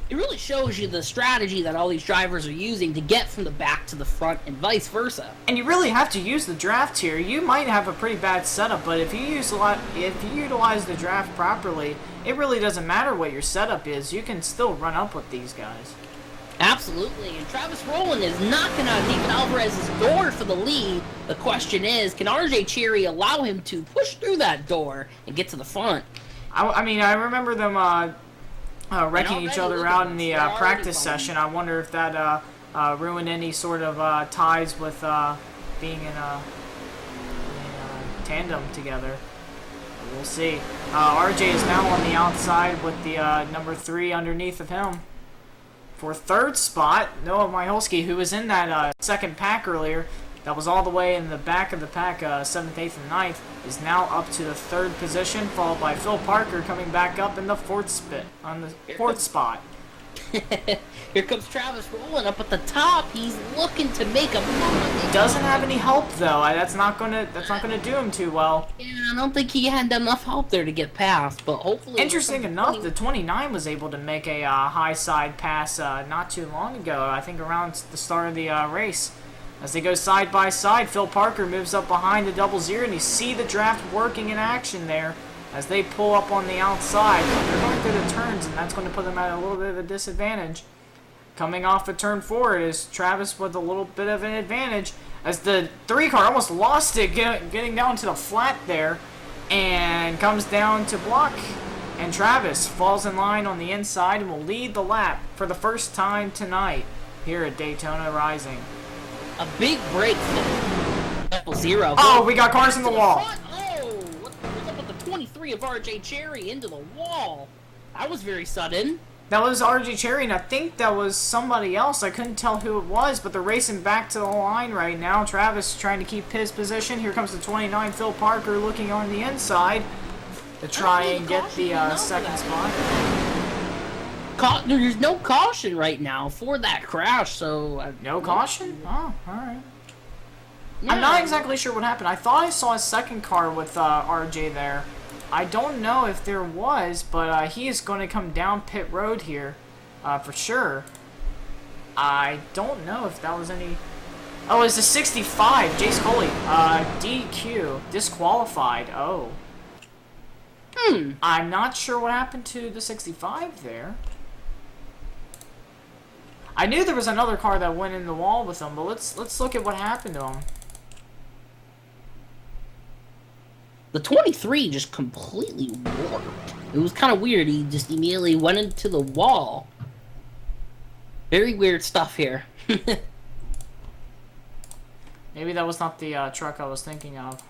It really shows you the strategy that all these drivers are using to get from the back to the front and vice versa. And you really have to use the draft here. You might have a pretty bad setup, but if you utilize the draft properly, it really doesn't matter what your setup is. You can still run up with these guys. Absolutely, and Travis Rowland is knocking on David Alvarez's door for the lead. The question is, can RJ Cherry allow him to push through that door and get to the front? I mean, I remember them wrecking each other out in the practice session. I wonder if that ruined any sort of ties with being in a tandem together. We'll see. RJ is now on the outside with the number 3 underneath of him. For 3rd spot, Noah Miholski, who was in that 2nd pack earlier, that was all the way in the back of the pack, 7th, 8th, and 9th, is now up to the 3rd position, followed by Phil Parker coming back up in the 4th spot. Here comes Travis rolling up at the top. He's looking to make a move. He doesn't have any help though. That's not gonna do him too well. Yeah, I don't think he had enough help there to get past, but hopefully... Interesting enough, the 29 was able to make a high side pass not too long ago. I think around the start of the race. As they go side by side, Phil Parker moves up behind the 00, and you see the draft working in action there as they pull up on the outside. They're going through the turns, and that's going to put them at a little bit of a disadvantage. Coming off of turn 4 is Travis with a little bit of an advantage as the 3 car almost lost it getting down to the flat there and comes down to block. And Travis falls in line on the inside and will lead the lap for the first time tonight here at Daytona Rising. A big break for 0. Oh, we got cars in the wall. Oh, what was up with the 23 of RJ Cherry into the wall? That was very sudden. That was RJ Cherry, and I think that was somebody else. I couldn't tell who it was, but they're racing back to the line right now. Travis trying to keep his position. Here comes the 29, Phil Parker, looking on the inside to try and get the second spot. There's no caution right now for that crash, so... No caution? Oh, alright. Yeah. I'm not exactly sure what happened. I thought I saw a second car with RJ there. I don't know if there was, but he is going to come down pit road here for sure. I don't know if that was any... Oh, it's a 65, Jace Coley. DQ, disqualified. Oh. I'm not sure what happened to the 65 there. I knew there was another car that went in the wall with him, but let's look at what happened to him. The 23 just completely warped. It was kind of weird. He just immediately went into the wall. Very weird stuff here. Maybe that was not the truck I was thinking of.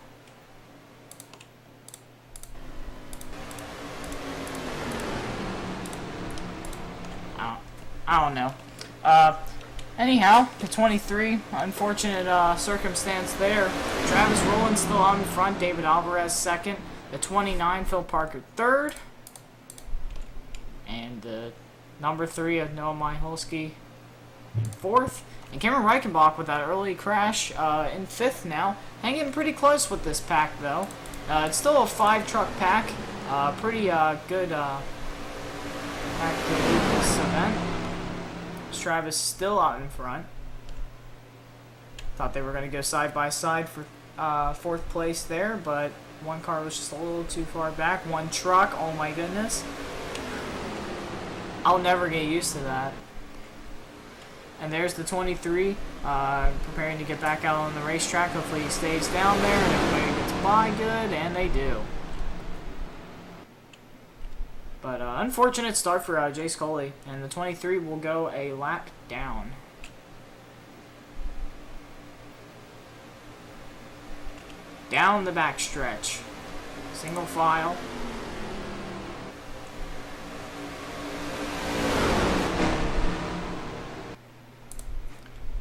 I don't know. Anyhow, the 23, unfortunate circumstance there. Travis Rowland still on the front, David Alvarez second, the 29, Phil Parker third, and the number 3 of Noah Michalski fourth, and Cameron Reichenbach with that early crash in fifth now, hanging pretty close with this pack though. It's still a 5-truck pack, pretty good pack to lead this event. Travis still out in front. Thought they were going to go side by side for 4th place there, but one car was just a little too far back. One truck, oh my goodness. I'll never get used to that. And there's the 23, preparing to get back out on the racetrack. Hopefully he stays down there and everybody gets by good, and they do. But unfortunate start for Jace Coley, and the 23 will go a lap down. Down the backstretch. Single file.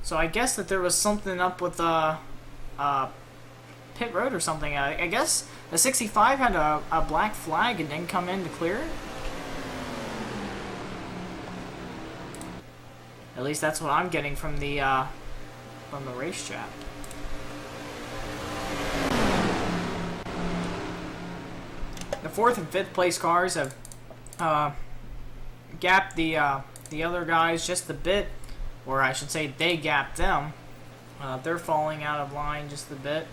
So I guess that there was something up with pit road or something. I guess the 65 had a black flag and didn't come in to clear it. At least that's what I'm getting from the race chat. The 4th and 5th place cars have gapped the other guys just a bit, or I should say they gapped them. They're falling out of line just a bit.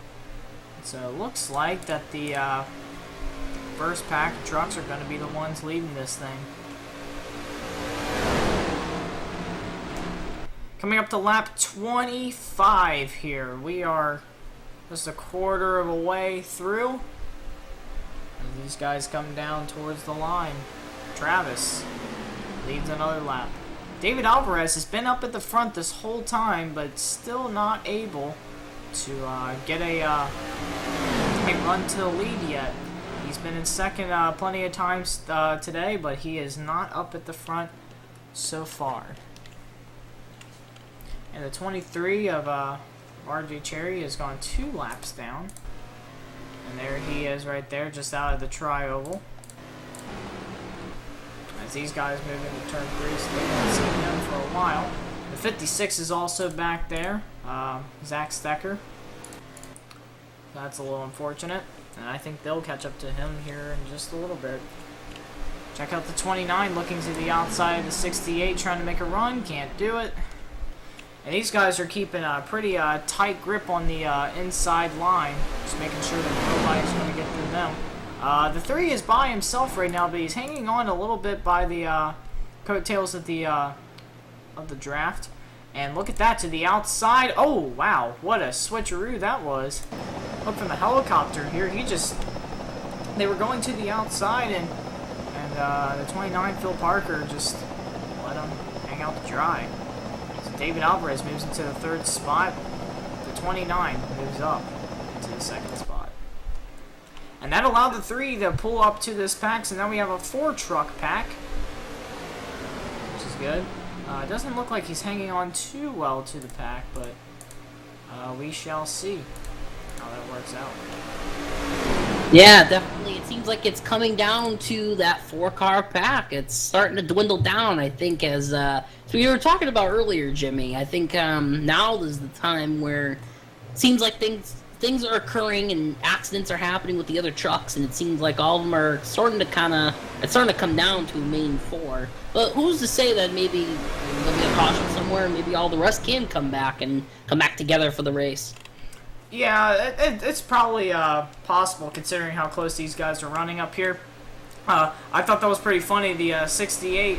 So it looks like that the first pack of trucks are going to be the ones leading this thing. Coming up to lap 25 here. We are just a quarter of a way through. As these guys come down towards the line. Travis leads another lap. David Alvarez has been up at the front this whole time, but still not able to get a run to the lead yet. He's been in second plenty of times today, but he is not up at the front so far. And the 23 of RJ Cherry has gone 2 laps down. And there he is right there, just out of the tri-oval. As these guys move into turn 3, so they haven't seen him for a while. The 56 is also back there, Zach Stecker. That's a little unfortunate, and I think they'll catch up to him here in just a little bit. Check out the 29 looking to the outside of the 68, trying to make a run, can't do it. And these guys are keeping a pretty tight grip on the inside line, just making sure that nobody's going to get through them. The 3 is by himself right now, but he's hanging on a little bit by the coattails of the draft. And look at that, to the outside. Oh, wow, what a switcheroo that was. Look from the helicopter here, they were going to the outside, and the 29, Phil Parker, just let him hang out to dry. So David Alvarez moves into the 3rd spot. The 29 moves up into the 2nd spot. And that allowed the 3 to pull up to this pack, so now we have a 4-truck pack, which is good. It doesn't look like he's hanging on too well to the pack, but we shall see how that works out. Yeah, definitely. It seems like it's coming down to that 4-car pack. It's starting to dwindle down, I think, as we were talking about earlier, Jimmy. I think now is the time where it seems like things are occurring and accidents are happening with the other trucks, and it seems like all of them are starting to come down to a main 4. But who's to say that maybe there'll be a caution somewhere, maybe all the rest can come back together for the race. Yeah, it's probably possible considering how close these guys are running up here. I thought that was pretty funny. The 68,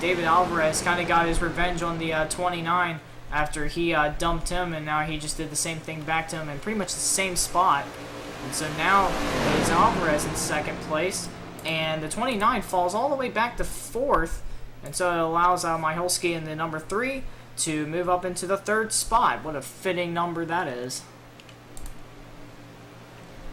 David Alvarez, kind of got his revenge on the 29 after he dumped him, and now he just did the same thing back to him in pretty much the same spot. And so now it is Alvarez in 2nd place, and the 29 falls all the way back to 4th, and so it allows Michalski in the number 3 to move up into the 3rd spot. What a fitting number that is.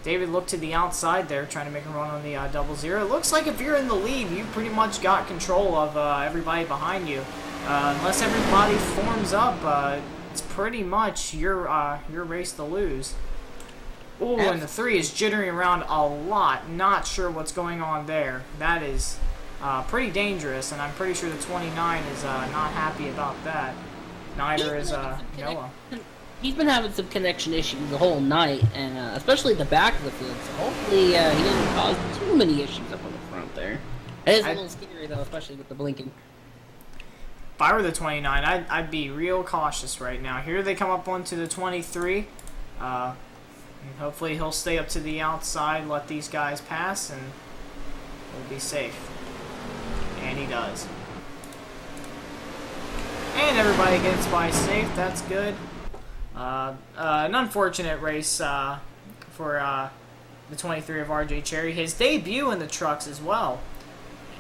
David looked to the outside there, trying to make a run on the 00. It looks like if you're in the lead, you pretty much got control of everybody behind you. Unless everybody forms up, it's pretty much your race to lose. Ooh, and the 3 is jittering around a lot. Not sure what's going on there. That is pretty dangerous, and I'm pretty sure the 29 is not happy about that. Neither is Noah. He's been having some connection issues the whole night, and especially at the back of the field, so hopefully he doesn't cause too many issues up on the front there. It is a little scary, though, especially with the blinking. If I were the 29, I'd be real cautious right now. Here they come up onto the 23. And hopefully he'll stay up to the outside, let these guys pass, and we'll be safe. And he does. And everybody gets by safe. That's good. An unfortunate race for the 23 of RJ Cherry. His debut in the trucks as well.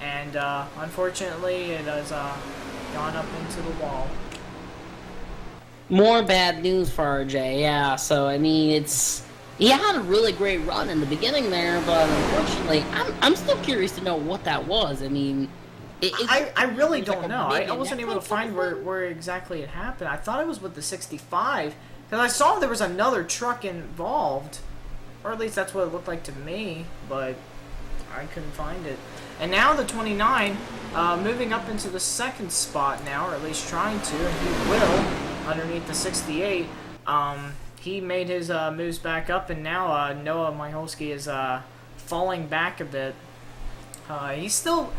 And unfortunately, it has gone up into the wall. More bad news for RJ, yeah. So, I mean, he had a really great run in the beginning there, but unfortunately, I'm still curious to know what that was. I mean, I really don't know. I wasn't able to find where exactly it happened. I thought it was with the 65, because I saw there was another truck involved, or at least that's what it looked like to me, but I couldn't find it. And now the 29, moving up into the 2nd spot now, or at least trying to, and he will, underneath the 68. He made his moves back up, and now Noah Michalski is falling back a bit. He's still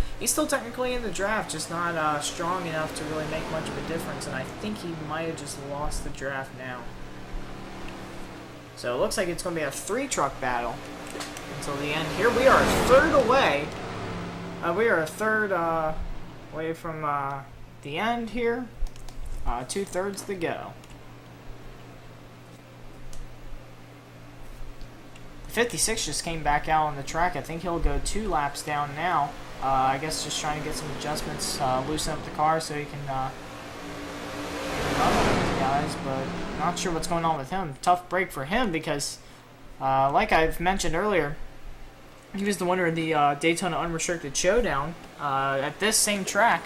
technically in the draft, just not strong enough to really make much of a difference, and I think he might have just lost the draft now. So it looks like it's going to be a 3-truck battle until the end. Here we are, a third away. We are a third away from the end here. 2/3 to go. 56 just came back out on the track. I think he'll go 2 laps down now. I guess just trying to get some adjustments, loosen up the car so he can run on these guys, but not sure what's going on with him. Tough break for him because, like I've mentioned earlier, he was the winner of the Daytona Unrestricted Showdown at this same track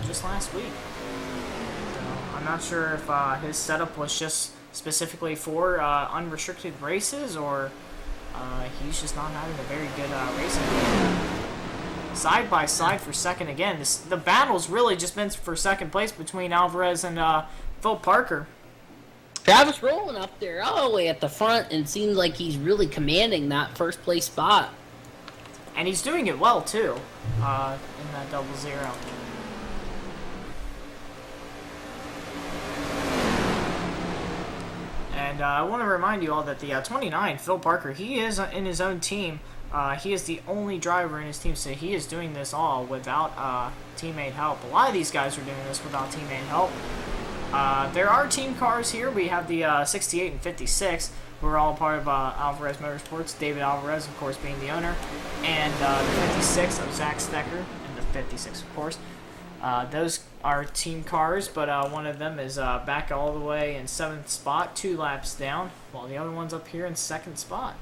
just last week. So I'm not sure if his setup was just specifically for unrestricted races, or he's just not having a very good racing game. side by side for second again. The battle's really just been for second place between Alvarez and Phil Parker. Travis rolling up there all the way at the front, and it seems like he's really commanding that first place spot. And he's doing it well, too, in that 0-0. And I want to remind you all that the 29, Phil Parker, he is in his own team. He is the only driver in his team, so he is doing this all without teammate help. A lot of these guys are doing this without teammate help. There are team cars here. We have the 68 and 56. We're all part of Alvarez Motorsports. David Alvarez, of course, being the owner. And the 56 of Zach Stecker. And the 56, of course. Those are team cars, but one of them is back all the way in 7th spot, 2 laps down, while the other one's up here in 2nd spot.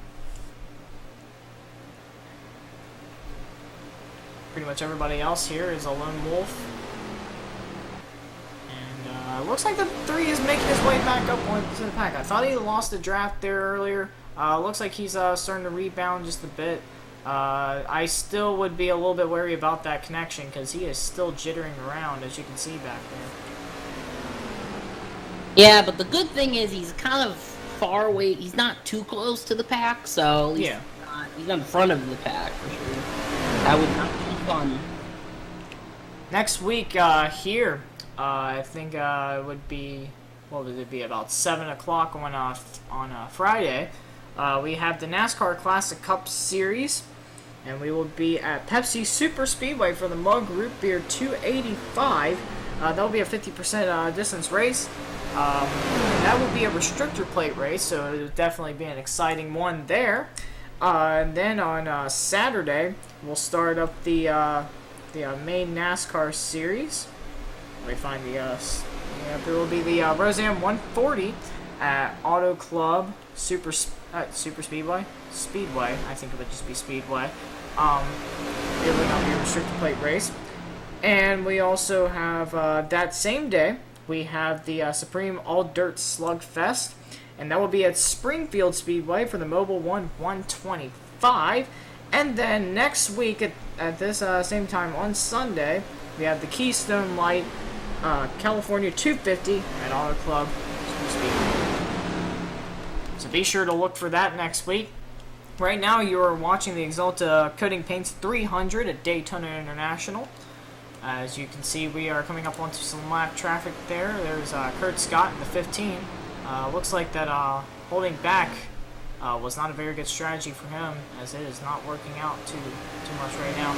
Pretty much everybody else here is a lone wolf. Looks like the 3 is making his way back up to the pack. I thought he lost the draft there earlier. Looks like he's starting to rebound just a bit. I still would be a little bit wary about that connection because he is still jittering around, as you can see back there. Yeah, but the good thing is he's kind of far away. He's not too close to the pack, so he's not in front of the pack for sure. That would not be fun. Next week here, I think it would be, what would it be, about 7 o'clock on Friday. We have the NASCAR Classic Cup Series, and we will be at Pepsi Super Speedway for the Mug Root Beer 285. That will be a 50% distance race. That will be a restrictor plate race, so it will definitely be an exciting one there. And then on Saturday, we'll start up the main NASCAR Series. Let me find there will be the Racin 140 at Auto Club Super Speedway. I think it would just be Speedway. It would not be a restricted plate race. And we also have that same day we have the Supreme All Dirt Slugfest, and that will be at Springfield Speedway for the Mobile 125. And then next week at this same time on Sunday, we have the Keystone Light California 250 at Auto Club Speedway. So be sure to look for that next week. Right now you are watching the Axalta Coating Paints 300 at Daytona International. As you can see, we are coming up onto some lap traffic there. There's Kurt Scott in the 15. Looks like that holding back was not a very good strategy for him, as it is not working out too much right now.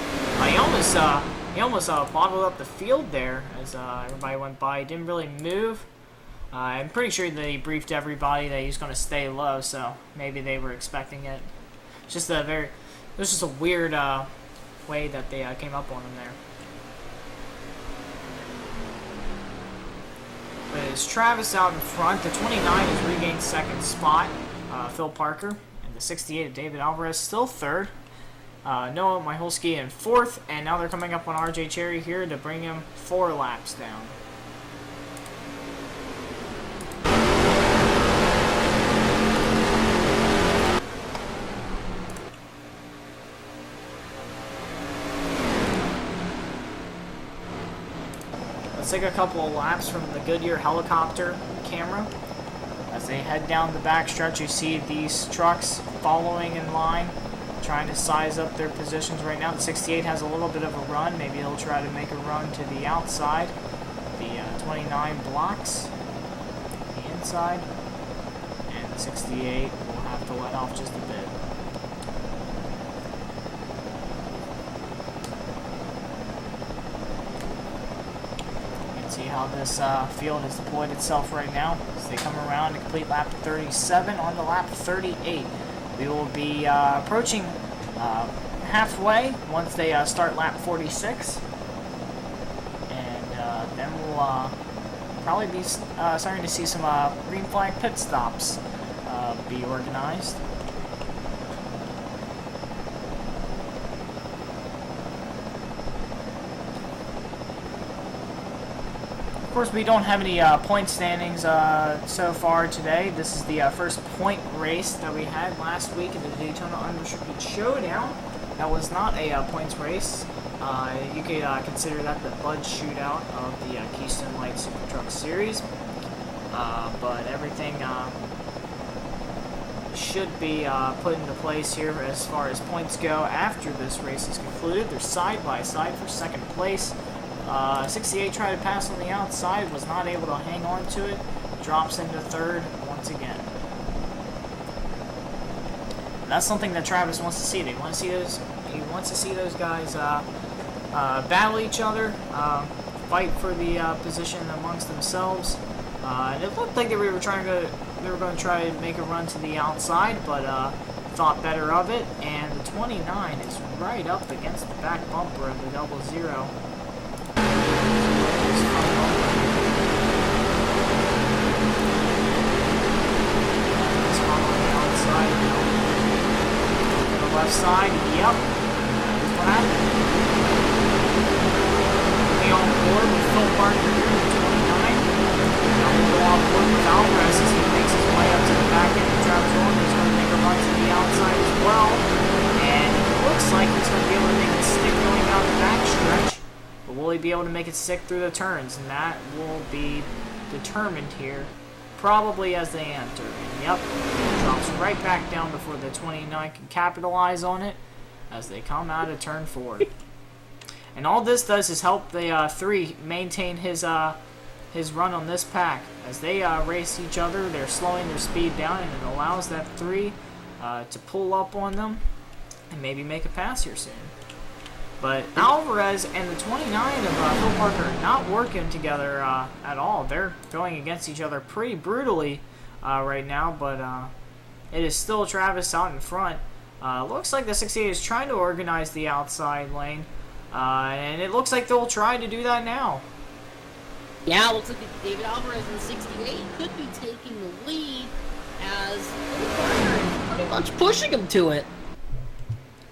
He almost bottled up the field there as everybody went by. He didn't really move. I'm pretty sure that he briefed everybody that he's going to stay low, so maybe they were expecting it. It's just it was just a weird way that they came up on him there. But it's Travis out in front. The 29 has regained 2nd spot. Phil Parker, and the 68 of David Alvarez still 3rd. Noah Miholski in 4th, and now they're coming up on RJ Cherry here to bring him 4 laps down. Let's take a couple of laps from the Goodyear helicopter camera. As they head down the backstretch, you see these trucks following in line, trying to size up their positions right now. The 68 has a little bit of a run. Maybe he'll try to make a run to the outside. The 29 blocks the inside, and the 68 will have to let off just a bit. See how this field has deployed itself right now as they come around to complete lap 37 on to lap 38. We will be approaching halfway once they start lap 46, and then we'll probably be starting to see some green flag pit stops be organized. Of course, we don't have any point standings so far today. This is the first point race that we had last week in the Daytona Unrestricted Showdown. That was not a points race. You could consider that the Bud Shootout of the Keystone Light Supertruck Series. But everything should be put into place here as far as points go after this race is concluded. They're side by side for second place. 68 tried to pass on the outside, was not able to hang on to it, drops into third once again. That's something that Travis wants to see. He wants to see those guys battle each other, fight for the position amongst themselves. And it looked like they were going to try to make a run to the outside, but thought better of it. And the 29 is right up against the back bumper of the 00. Left side, yep. That's what happened. We on board with Phil Parker here at 29. Now we'll go on board with Alvarez as he makes his way up to the back end of Travis Owen. He's going to make a run to the outside as well. And it looks like he's going to be able to make it stick going down the back stretch. But will he be able to make it stick through the turns? And that will be determined here, probably as they enter. And yep, drops right back down before the 29 can capitalize on it as they come out of turn 4. And all this does is help the 3 maintain his run on this pack. As they race each other, they're slowing their speed down, and it allows that 3 to pull up on them and maybe make a pass here soon. But Alvarez and the 29 of Phil Parker are not working together at all. They're going against each other pretty brutally right now, but it is still Travis out in front. Looks like the 68 is trying to organize the outside lane, and it looks like they'll try to do that now. Yeah, it looks like David Alvarez in 68 could be taking the lead as Phil Parker is pretty much pushing him to it.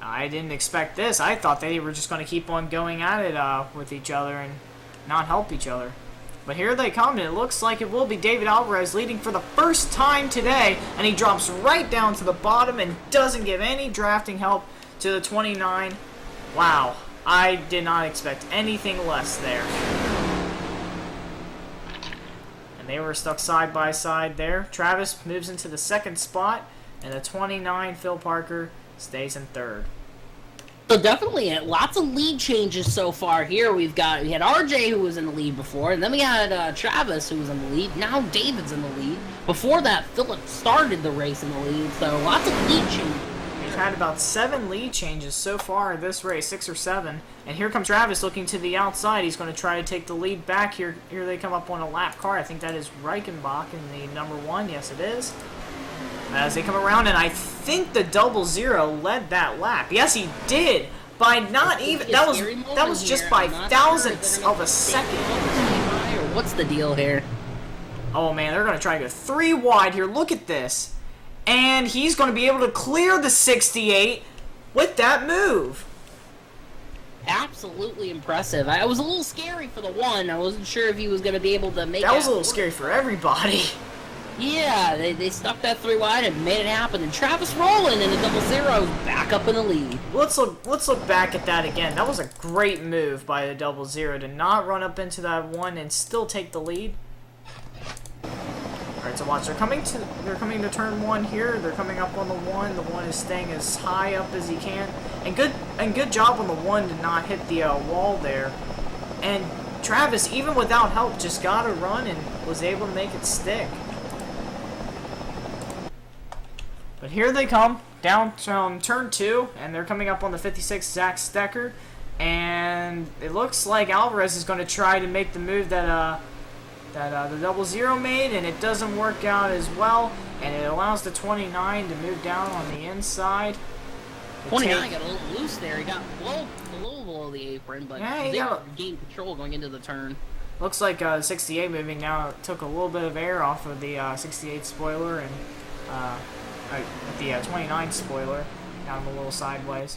I didn't expect this. I thought they were just going to keep on going at it with each other and not help each other. But here they come, and it looks like it will be David Alvarez leading for the first time today, and he drops right down to the bottom and doesn't give any drafting help to the 29. Wow, I did not expect anything less there. And they were stuck side by side there. Travis moves into the second spot, and the 29, Phil Parker, stays in third. So definitely lots of lead changes so far here. We had RJ who was in the lead before, and then we had Travis who was in the lead. Now David's in the lead. Before that, Philip started the race in the lead, so lots of lead changes. We've had about 7 lead changes so far in this race, 6 or 7. And here comes Travis looking to the outside. He's going to try to take the lead back here. Here they come up on a lap car. I think that is Reichenbach in the number 1. Yes, it is. As they come around, and I think the 00 led that lap. Yes, he did. By not even that was just by thousandths of a second. What's the deal here? Oh man, they're gonna try to go 3 wide here. Look at this, and he's gonna be able to clear the 68 with that move. Absolutely impressive. I was a little scary for the 1. I wasn't sure if he was gonna be able to make. That was a little scary for everybody. Yeah, they stuck that 3 wide and made it happen. And Travis rolling and the 00 back up in the lead. Let's look back at that again. That was a great move by the 00 to not run up into that 1 and still take the lead. All right, so watch. They're coming to turn 1 here. They're coming up on the 1. The 1 is staying as high up as he can, and good job on the 1 to not hit the wall there. And Travis, even without help, just got a run and was able to make it stick. But here they come, down from turn 2, and they're coming up on the 56 Zach Stecker, and it looks like Alvarez is going to try to make the move that the 00 made, and it doesn't work out as well, and it allows the 29 to move down on the inside. 29 got a little loose there. He got below the apron, but yeah, they gained control going into the turn. Looks like 68 moving now took a little bit of air off of the 68 spoiler, and with the 29 spoiler down a little sideways.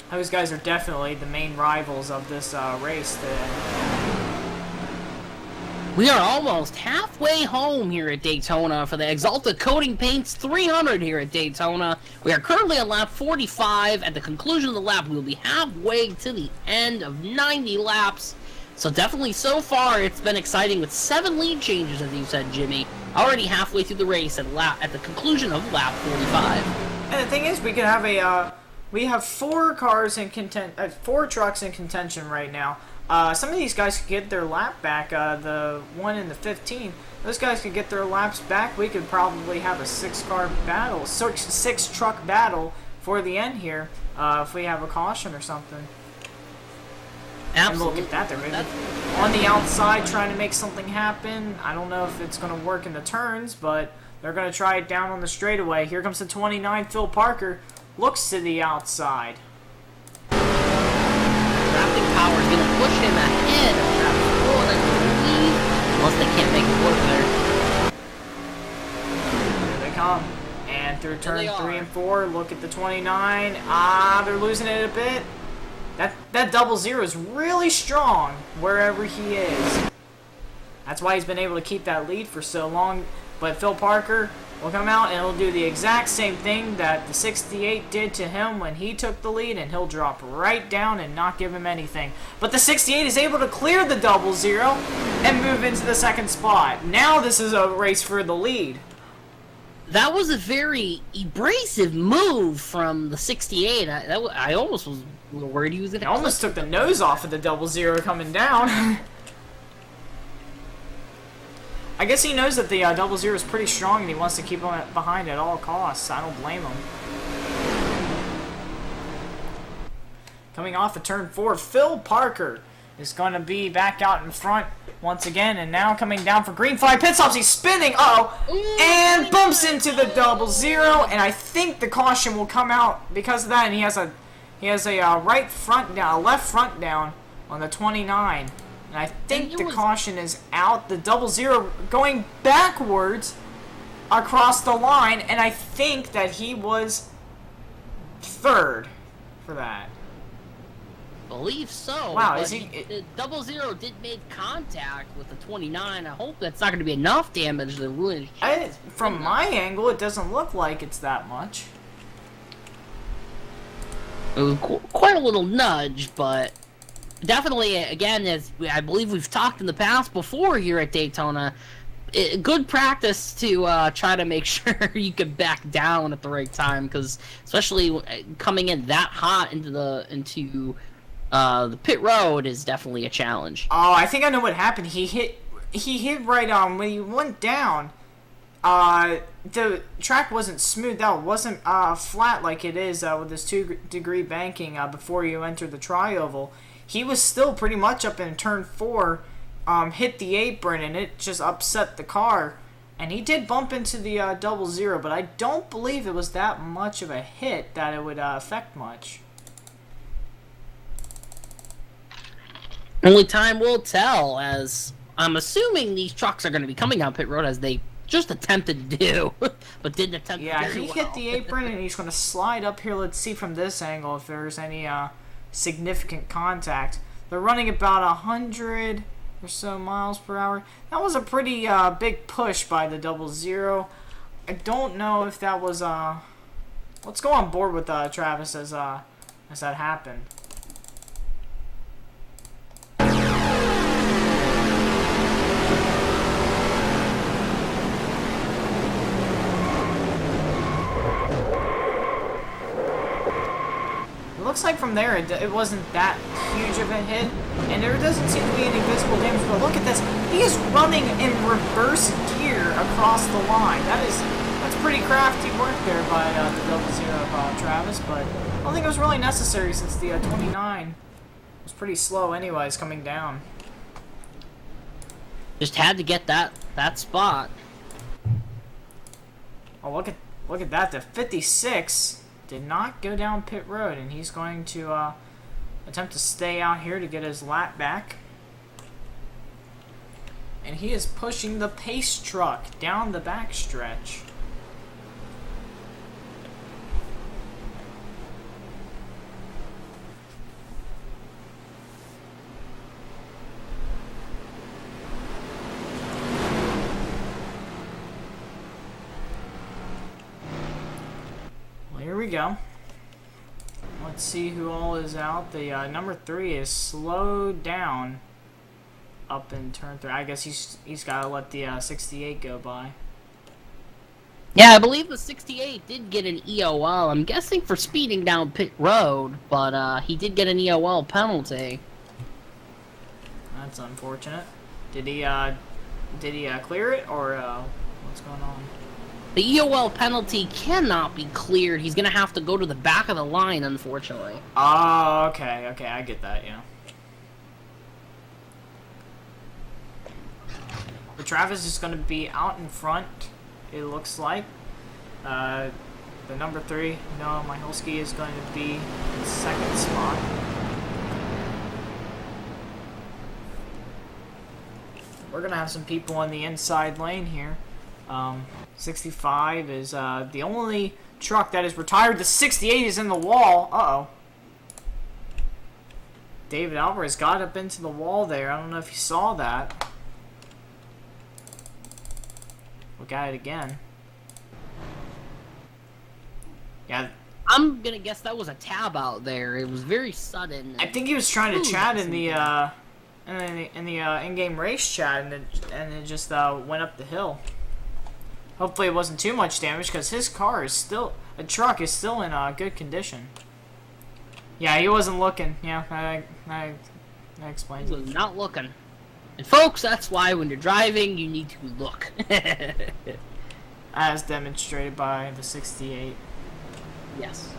Those guys are definitely the main rivals of this race today. We are almost halfway home here at Daytona for the Axalta Coating Paints 300 here at Daytona. We are currently on lap 45. At the conclusion of the lap, we will be halfway to the end of 90 laps. So definitely so far, it's been exciting with 7 lead changes, as you said, Jimmy. Already halfway through the race at the conclusion of lap 45. And the thing is, we could have we have 4 cars in 4 trucks in contention right now. Some of these guys could get their lap back. The one in the 15, those guys could get their laps back. We could probably have a 6-car battle, 6-truck battle for the end here, if we have a caution or something. Absolutely. And look at that, they're on the outside trying to make something happen. I don't know if it's going to work in the turns, but they're going to try it down on the straightaway. Here comes the 29, Phil Parker, looks to the outside. Drafting power is going to push him ahead of Travis Ford, I believe, unless they can't make it work there. Here they come. And through turn 3 and 4, look at the 29. They're losing it a bit. That 00 is really strong wherever he is. That's why he's been able to keep that lead for so long. But Phil Parker will come out and he'll do the exact same thing that the 68 did to him when he took the lead, and he'll drop right down and not give him anything. But the 68 is able to clear the 00 and move into the 2nd spot. Now this is a race for the lead. That was a very abrasive move from the 68. I almost was a little worried he was going to... Almost took the nose off of the 00 coming down. I guess he knows that the 00 is pretty strong and he wants to keep him behind at all costs. I don't blame him. Coming off of turn 4, Phil Parker is going to be back out in front once again, and now coming down for green flag pit stops. He's spinning, and bumps into the 00, and I think the caution will come out because of that. And he has a left front down on the 29. And I think the caution is out. The 00 going backwards across the line, and I think that he was 3rd for that. Believe so. Wow, but is he? The 00 did make contact with the 29. I hope that's not going to be enough damage to ruin. From my angle, it doesn't look like it's that much. It was quite a little nudge, but definitely, again, as I believe we've talked in the past before here at Daytona, good practice to try to make sure you can back down at the right time, because especially coming in that hot into the pit road is definitely a challenge. Oh, I think I know what happened. He hit right on when he went down. The track wasn't smoothed out, wasn't flat like it is with this 2-degree banking before you enter the tri-oval. He was still pretty much up in turn 4, hit the apron, and it just upset the car. And he did bump into the 00, but I don't believe it was that much of a hit that it would affect much. Only time will tell, as I'm assuming these trucks are going to be coming down pit road as they just attempted to do, but didn't attempt Yeah, very he well. hit the apron, and he's going to slide up here. Let's see from this angle if there's any significant contact. They're running about 100 or so miles per hour. That was a pretty big push by the 00. I don't know if that was... Let's go on board with Travis as that happened. It looks like from there it wasn't that huge of a hit, and there doesn't seem to be any visible damage, but look at this. He is running in reverse gear across the line. That's pretty crafty work there by the 00 Travis, but I don't think it was really necessary since the 29 was pretty slow anyways coming down. Just had to get that spot. Oh, look at that. The 56 did not go down pit road, and he's going to attempt to stay out here to get his lap back. And he is pushing the pace truck down the backstretch. go. Let's see who all is out. The number 3 is slowed down up in turn 3. I guess he's got to let the 68 go by. Yeah, I believe the 68 did get an EOL. I'm guessing for speeding down pit road, but he did get an EOL penalty. That's unfortunate. Did he clear it, or what's going on? The EOL penalty cannot be cleared. He's gonna have to go to the back of the line, unfortunately. Oh, okay, I get that, yeah. But Travis is gonna be out in front, it looks like. The number 3, Noah Michalski, is going to be in second spot. We're gonna have some people on the inside lane here. 65 is the only truck that is retired. The 68 is in the wall. Uh-oh. David Alvarez got up into the wall there. I don't know if you saw that. Look at it again. Yeah. I'm gonna guess that was a tab out there. It was very sudden. I think he was trying to chat in the in-game race chat, and it just went up the hill. Hopefully it wasn't too much damage, because his car is still, a truck is still in good condition. Yeah, he wasn't looking. Yeah, that explains He it. was not looking. And folks, that's why when you're driving, you need to look. As demonstrated by the 68. Yes.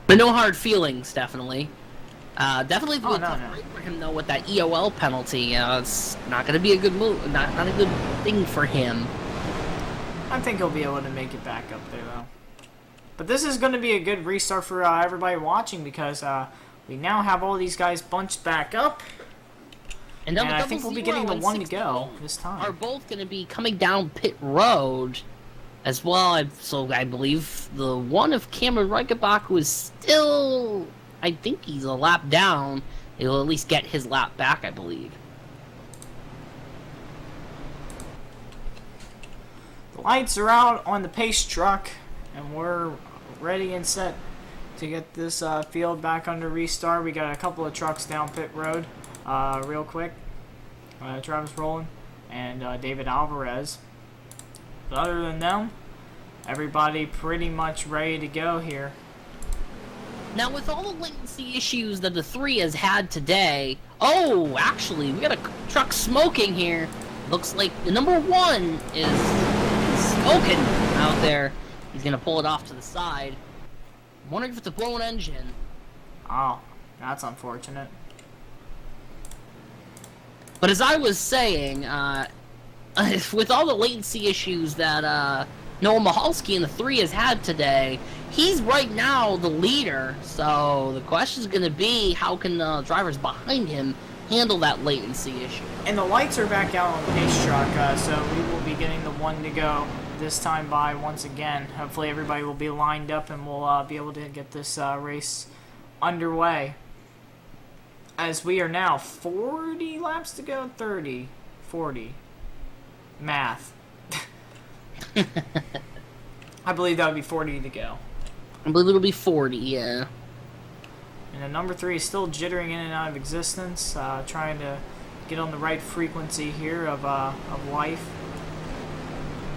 But no hard feelings, definitely. Definitely Oh, would no. for him though with that EOL penalty. It's not going to be a good move, not a good thing for him. I think he'll be able to make it back up there, though. But this is going to be a good restart for everybody watching, because we now have all these guys bunched back up. And I think we'll be getting the 1 to go this time. Are both going to be coming down pit road as well. So I believe the one of Cameron Reichenbach was still, I think he's a lap down. He'll at least get his lap back, I believe. The lights are out on the pace truck, and we're ready and set to get this field back under restart. We got a couple of trucks down pit road real quick. Travis Rowland and David Alvarez. But other than them, everybody pretty much ready to go here. Now, with all the latency issues that the 3 has had today... Oh, actually, we got a truck smoking here. Looks like the number 1 is smoking out there. He's going to pull it off to the side. I'm wondering if it's a blown engine. Oh, that's unfortunate. But as I was saying, with all the latency issues that Noah Michalski in the 3 has had today, he's right now the leader. So the question is going to be, how can the drivers behind him handle that latency issue? And the lights are back out on the pace truck, so we will be getting the 1 to go this time by once again. Hopefully everybody will be lined up, and we'll be able to get this race underway. As we are now 40 laps to go, 30, 40. Math. I believe that would be 40 to go. I believe it'll be 40, yeah. And the number 3 is still jittering in and out of existence, trying to get on the right frequency here of life.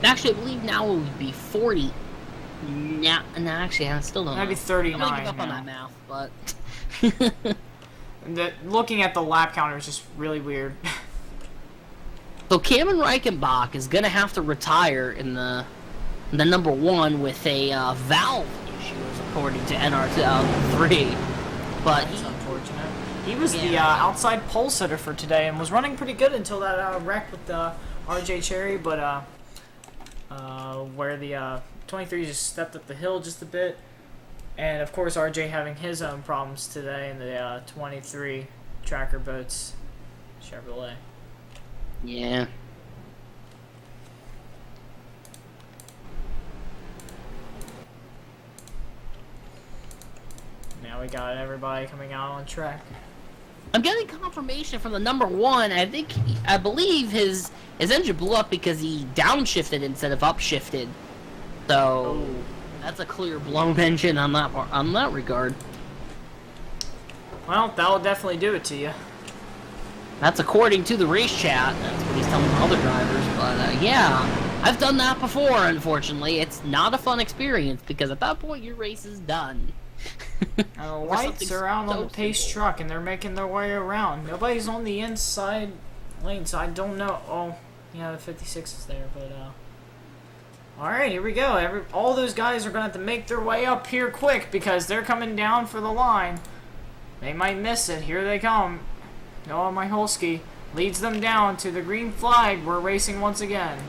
Actually, I believe now it would be 40. No, actually, I still don't know. That'd be 39 I'm gonna give up now. on that math, but... Looking at the lap counter is just really weird. So Cameron Reichenbach is gonna have to retire in the number 1 with a valve issue, according to NR2003. But That's unfortunate. He was the outside pole sitter for today and was running pretty good until that wreck with RJ Cherry, but where the 23 just stepped up the hill just a bit. And of course RJ having his own problems today in the 23 Tracker Boats Chevrolet. yeah. Now we got everybody coming out on track. I'm getting confirmation from the number 1. I believe his engine blew up because he downshifted instead of upshifted. So that's a clear blown engine on that regard. Well, that'll definitely do it to you. That's according to the race chat. That's what he's telling the other drivers. But yeah, I've done that before. Unfortunately, it's not a fun experience because at that point your race is done. And the lights are out on the pace truck, and they're making their way around. Nobody's on the inside lane, so I don't know. Oh, yeah, the 56 is there, but all right, here we go. All those guys are gonna have to make their way up here quick because they're coming down for the line. They might miss it. Here they come. Noah Michalski leads them down to the green flag. We're racing once again.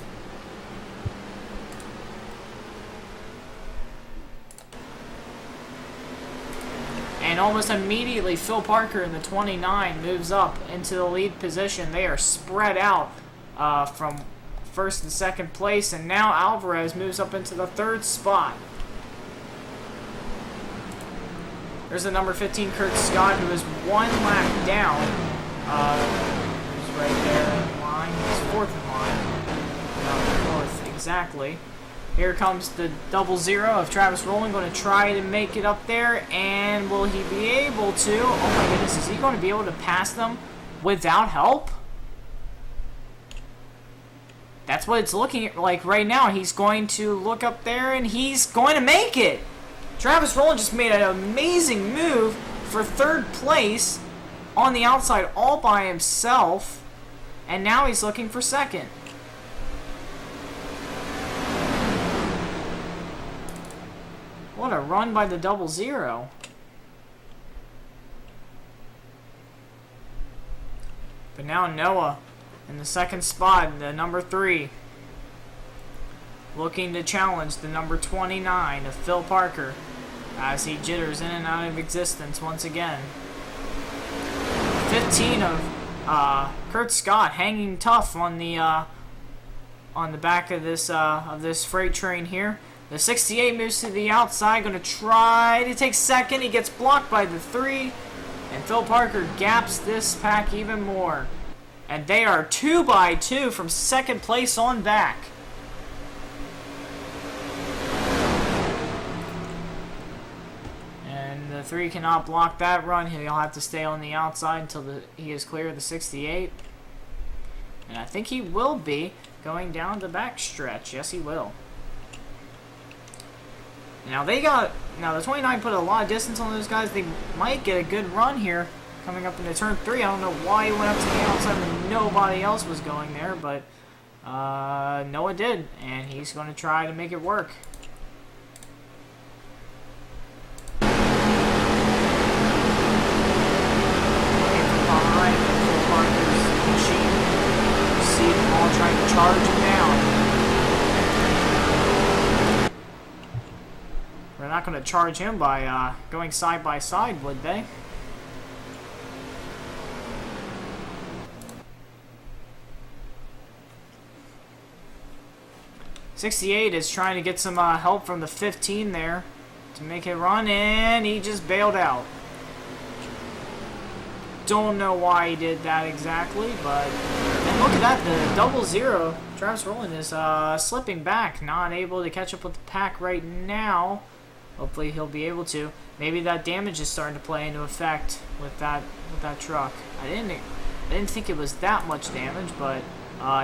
And almost immediately, Phil Parker in the 29 moves up into the lead position. They are spread out from first and second place, and now Alvarez moves up into the third spot. There's the number 15, Kurt Scott, who is one lap down. He's right there in line. He's fourth in line. Fourth, exactly. Here comes the 00 of Travis Rowland, going to try to make it up there, and will he be able to? Oh my goodness, is he going to be able to pass them without help? That's what it's looking like right now. He's going to look up there, and he's going to make it. Travis Rowland just made an amazing move for third place on the outside all by himself, and now he's looking for second. What a run by the 00. But now Noah in the second spot, the number 3. Looking to challenge the number 29 of Phil Parker as he jitters in and out of existence once again. 15 of Kurt Scott hanging tough on the back of this freight train here. The 68 moves to the outside, going to try to take second. He gets blocked by the 3, and Phil Parker gaps this pack even more. And they are 2 by 2 from second place on back. And the 3 cannot block that run. He'll have to stay on the outside until he is clear of the 68. And I think he will be going down the back stretch. Yes, he will. Now the 29 put a lot of distance on those guys. They might get a good run here coming up into turn 3. I don't know why he went up to the outside when nobody else was going there, but Noah did, and he's going to try to make it work. Behind Phil Parker's machine. See them all trying to charge him down. They're not going to charge him by going side by side, would they? '68 is trying to get some help from the 15 there to make it run, and he just bailed out. Don't know why he did that exactly, but... And look at that, the 00, Travis Rowland is slipping back, not able to catch up with the pack right now. Hopefully he'll be able to. Maybe that damage is starting to play into effect with that truck. I didn't think it was that much damage, but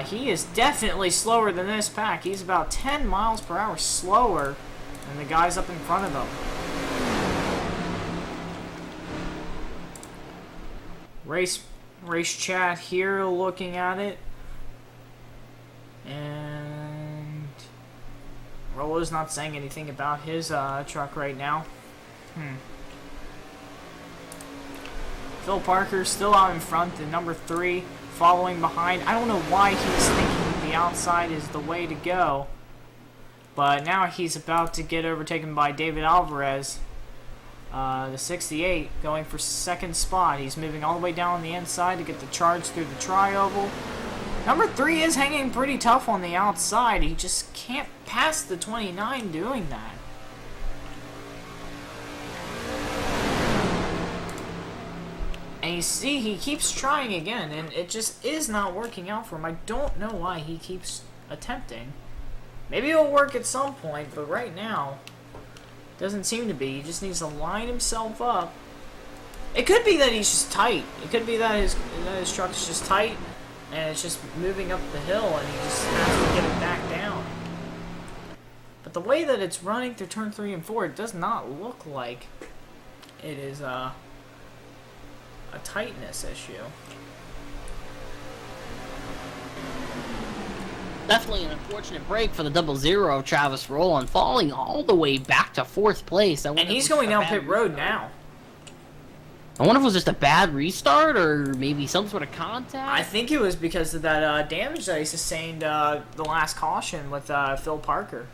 he is definitely slower than this pack. He's about 10 miles per hour slower than the guys up in front of him. Race chat here, looking at it, and Rollo's not saying anything about his truck right now. Phil Parker still out in front, the number 3 following behind. I don't know why he's thinking the outside is the way to go, but now he's about to get overtaken by David Alvarez. The 68 going for second spot. He's moving all the way down on the inside to get the charge through the tri-oval. Number 3 is hanging pretty tough on the outside. He just can't pass the 29 doing that. And you see, he keeps trying again, and it just is not working out for him. I don't know why he keeps attempting. Maybe it'll work at some point, but right now, doesn't seem to be. He just needs to line himself up. It could be that he's just tight. It could be that his truck is just tight, and it's just moving up the hill, and he just has to get it back down. But the way that it's running through turn 3 and 4, it does not look like it is a tightness issue. Definitely an unfortunate break for the 00 of Travis Rowland, falling all the way back to 4th place. And he's going down pit road now. I wonder if it was just a bad restart or maybe some sort of contact. I think it was because of that damage that he sustained the last caution with Phil Parker.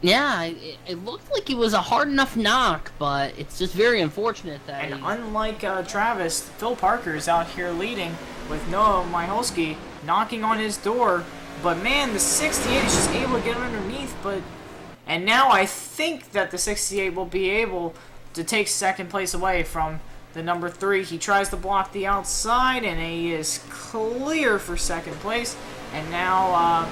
Yeah, it looked like it was a hard enough knock, but it's just very unfortunate that. And unlike Travis, Phil Parker is out here leading with Noah Miholski knocking on his door. But man, the 68 is just able to get underneath. And now I think that the 68 will be able to take second place away from the number 3. He tries to block the outside, and he is clear for second place. And now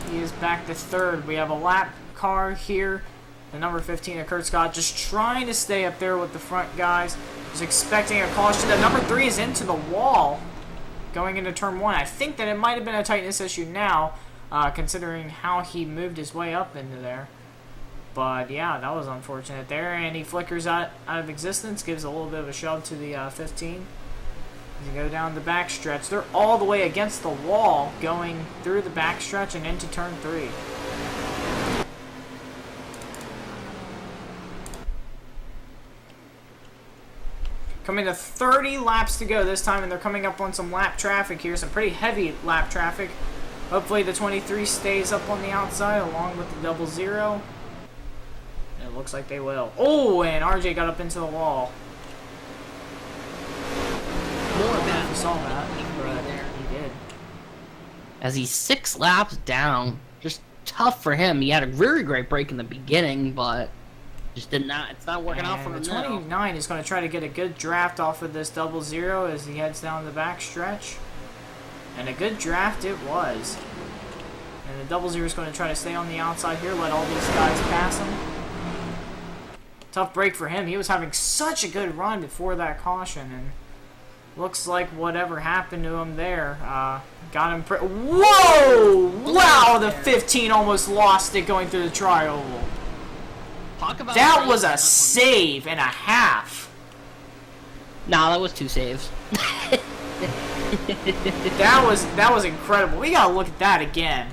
he is back to 3rd. We have a lap car here. The number 15 of Kurt Scott just trying to stay up there with the front guys. Was expecting a caution. The number 3 is into the wall going into turn 1. I think that it might have been a tightness issue now, considering how he moved his way up into there. But yeah, that was unfortunate there, and he flickers out of existence, gives a little bit of a shove to the 15. As you go down the backstretch, they're all the way against the wall, going through the backstretch and into turn 3. Coming to 30 laps to go this time, and they're coming up on some lap traffic here, some pretty heavy lap traffic. Hopefully the 23 stays up on the outside along with the 00. And it looks like they will. Oh, and RJ got up into the wall. More I bad. you saw that, but he did. As he's 6 laps down, just tough for him. He had a very great break in the beginning, but just did not. It's not working out for him the now. 29 is going to try to get a good draft off of this 00 as he heads down the back stretch. And a good draft it was. And the 00 is going to try to stay on the outside here, let all these guys pass him. Tough break for him. He was having such a good run before that caution, and looks like whatever happened to him there got him. Whoa! Wow, the 15 almost lost it going through the tri-oval. That was a save and a half. Nah, that was 2 saves. That was incredible. We gotta look at that again.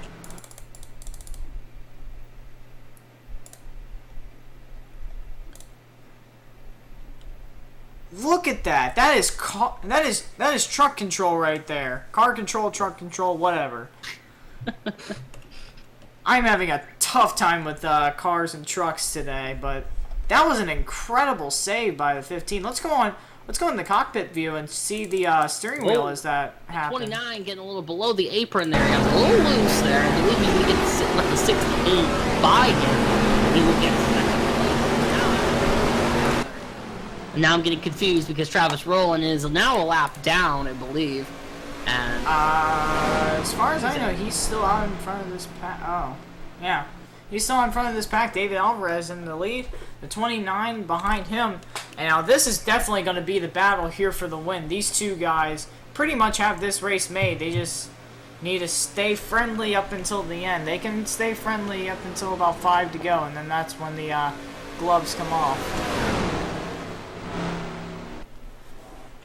Look at that. That is truck control right there. Car control, truck control, whatever. I'm having a tough time with cars and trucks today, but that was an incredible save by the 15. Let's go in the cockpit view and see the steering wheel as that happened. 29 getting a little below the apron there. He got a little loose there. I believe he would get to let the 68 by him. He would get second place. Now I'm getting confused because Travis Rowland is now a lap down, I believe. And as far as I know, he's still out in front of this pack. Oh, yeah. He's still in front of this pack. David Alvarez in the lead. The 29 behind him. And now this is definitely going to be the battle here for the win. These two guys pretty much have this race made. They just need to stay friendly up until the end. They can stay friendly up until about 5 to go. And then that's when the gloves come off.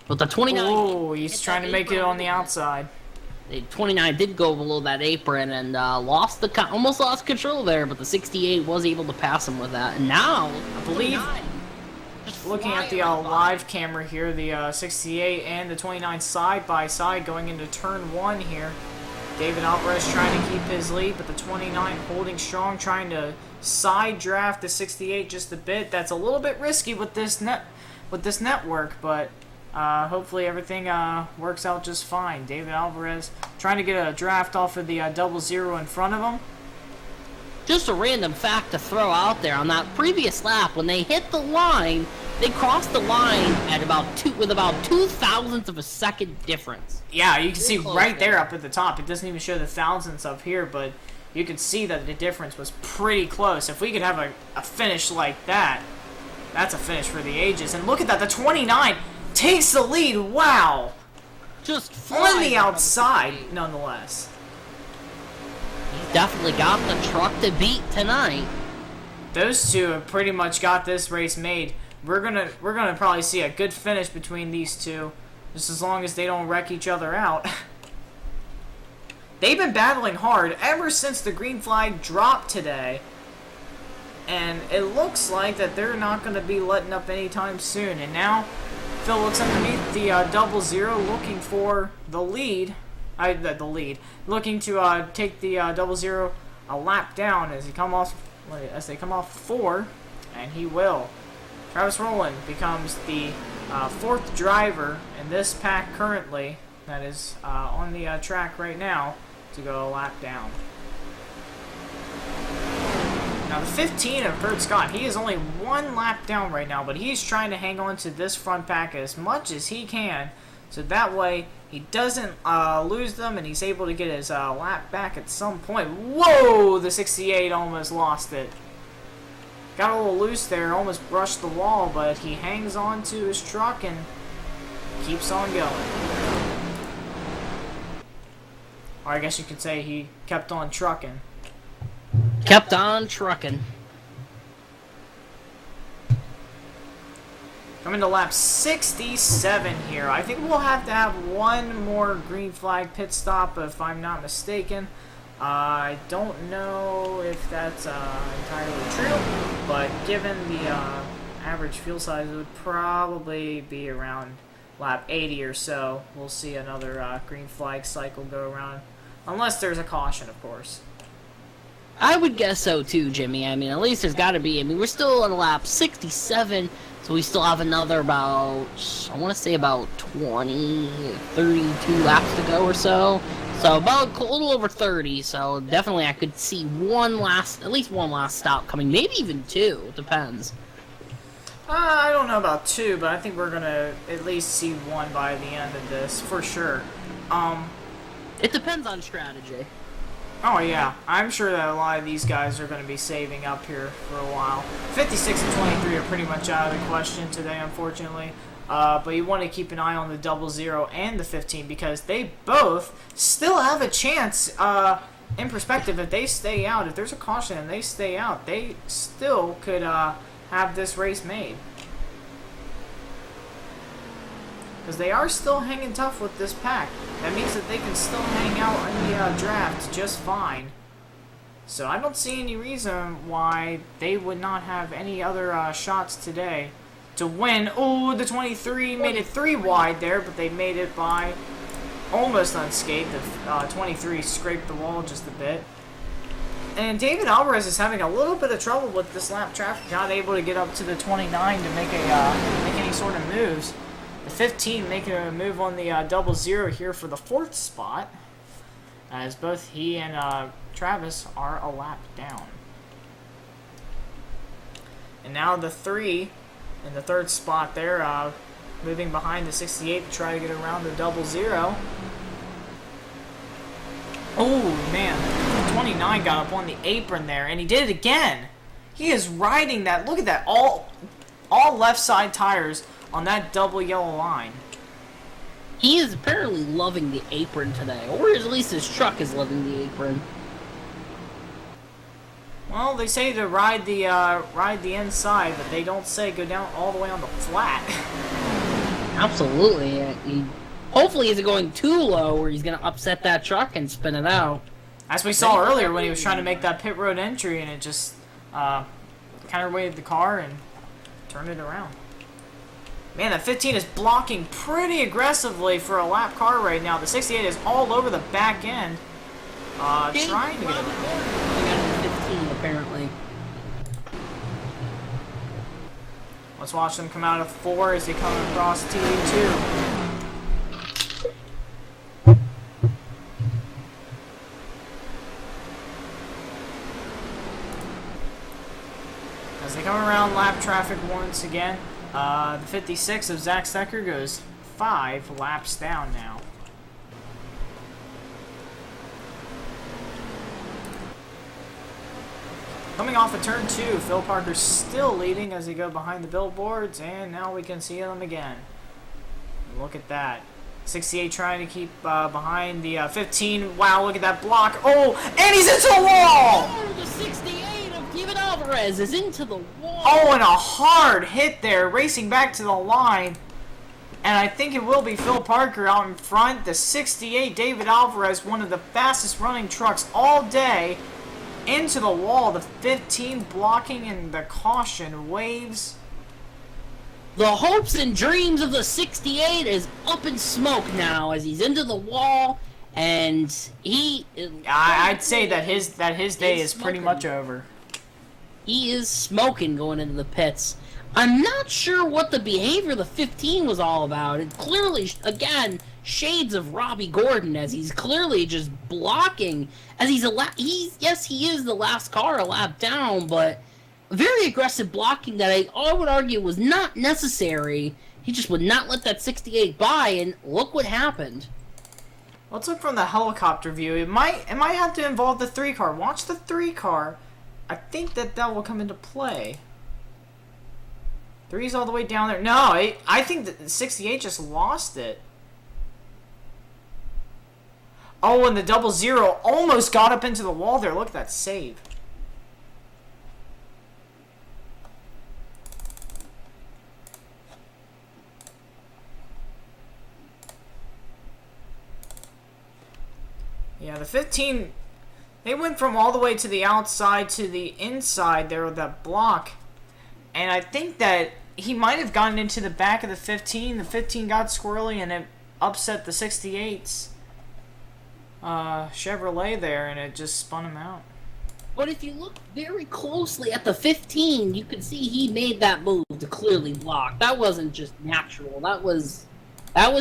but the 29. Oh, he's trying to make it on the outside. The 29 did go below that apron and almost lost control there, but the 68 was able to pass him with that. And now, I believe, looking at the live camera here, the 68 and the 29 side by side going into turn 1 here. David Alvarez trying to keep his lead, but the 29 holding strong, trying to side draft the 68 just a bit. That's a little bit risky with this network, but hopefully everything works out just fine. David Alvarez trying to get a draft off of the 00 in front of him. Just a random fact to throw out there, on that previous lap, when they hit the line, they crossed the line at with about 2 thousandths of a second difference. Yeah, you can see right there up at the top. It doesn't even show the thousandths up here, but you could see that the difference was pretty close. If we could have a finish like that, that's a finish for the ages. And look at that, the 29 takes the lead. Wow. Just On the outside, nonetheless. He's definitely got the truck to beat tonight. Those two have pretty much got this race made. We're gonna probably see a good finish between these two, just as long as they don't wreck each other out. They've been battling hard ever since the green flag dropped today, and it looks like that they're not going to be letting up anytime soon. And now Phil looks underneath the 00, looking for the lead. Looking to take the 00 a lap down as they come off 4, and he will. Travis Rowland becomes the 4th driver in this pack currently that is on the track right now to go a lap down. Now the 15 of Kurt Scott, he is only 1 lap down right now, but he's trying to hang on to this front pack as much as he can, so that way he doesn't lose them and he's able to get his lap back at some point. Whoa! The 68 almost lost it. Got a little loose there, almost brushed the wall, but he hangs on to his truck and keeps on going. Or I guess you could say he kept on trucking. Kept on trucking. Coming to lap 67 here. I think we'll have to have one more green flag pit stop if I'm not mistaken. I don't know if that's entirely true, but given the average fuel size, it would probably be around lap 80 or so. We'll see another green flag cycle go around, unless there's a caution, of course. I would guess so too, Jimmy. I mean, at least there's got to be. I mean, we're still on lap 67, so we still have another about, I want to say about 20, 32 laps to go or so. So about a little over 30. So definitely, I could see at least one last stop coming. Maybe even 2. It depends. I don't know about 2, but I think we're gonna at least see 1 by the end of this for sure. It depends on strategy. Oh yeah, I'm sure that a lot of these guys are going to be saving up here for a while. 56 and 23 are pretty much out of the question today, unfortunately. But you want to keep an eye on the 00 and the 15 because they both still have a chance. In perspective, if they stay out, if there's a caution and they stay out, they still could have this race made. Because they are still hanging tough with this pack. That means that they can still hang out in the draft just fine. So I don't see any reason why they would not have any other shots today to win. Oh, the 23 made it 3 wide there, but they made it by almost unscathed. The 23 scraped the wall just a bit. And David Alvarez is having a little bit of trouble with this lap traffic, not able to get up to the 29 to make any sort of moves. The 15 making a move on the 00 here for the 4th spot, as both he and Travis are a lap down. And now the 3 in the 3rd spot there, moving behind the 68 to try to get around the 00. Oh man, 29 got up on the apron there, and he did it again. He is riding that. Look at that, all left side tires on that double yellow line. He is apparently loving the apron today, or at least his truck is loving the apron. Well, they say to ride the inside, but they don't say go down all the way on the flat. Absolutely. Hopefully, isn't going too low where he's going to upset that truck and spin it out. As we saw earlier when he was trying to make that pit road entry, and it just counterweighted the car and turned it around. Man, that 15 is blocking pretty aggressively for a lap car right now. The 68 is all over the back end, trying to get it. 15, apparently. Let's watch them come out of 4 as they come across T2. As they come around lap traffic once again, the 56 of Zach Stecker goes 5 laps down now. Coming off of turn 2, Phil Parker's still leading as he go behind the billboards, and now we can see them again. Look at that. 68 trying to keep behind the 15. Wow, look at that block. Oh, and he's into the wall! Oh, the 68 of David Alvarez is into the wall. Oh, and a hard hit there, racing back to the line. And I think it will be Phil Parker out in front. The 68 David Alvarez, one of the fastest running trucks all day, into the wall. The 15 blocking, and the caution waves. The hopes and dreams of the 68 is up in smoke now as he's into the wall, and I'd say that his day is pretty much over. He is smoking going into the pits. I'm not sure what the behavior of the 15 was all about. It clearly, again, shades of Robbie Gordon, as he's clearly just blocking. As yes, he is the last car a lap down, but very aggressive blocking that I would argue was not necessary. He just would not let that 68 by, and look what happened. Let's look from the helicopter view. It might have to involve the 3 car. Watch the 3 car. I think that will come into play. 3's all the way down there. No, I think that the 68 just lost it. Oh, and the 00 almost got up into the wall there. Look at that save. Yeah, the 15, they went from all the way to the outside to the inside there with that block. And I think that he might have gotten into the back of the 15. The 15 got squirrely and it upset the 68's Chevrolet there, and it just spun him out. But if you look very closely at the 15, you can see he made that move to clearly block. That wasn't just natural. That was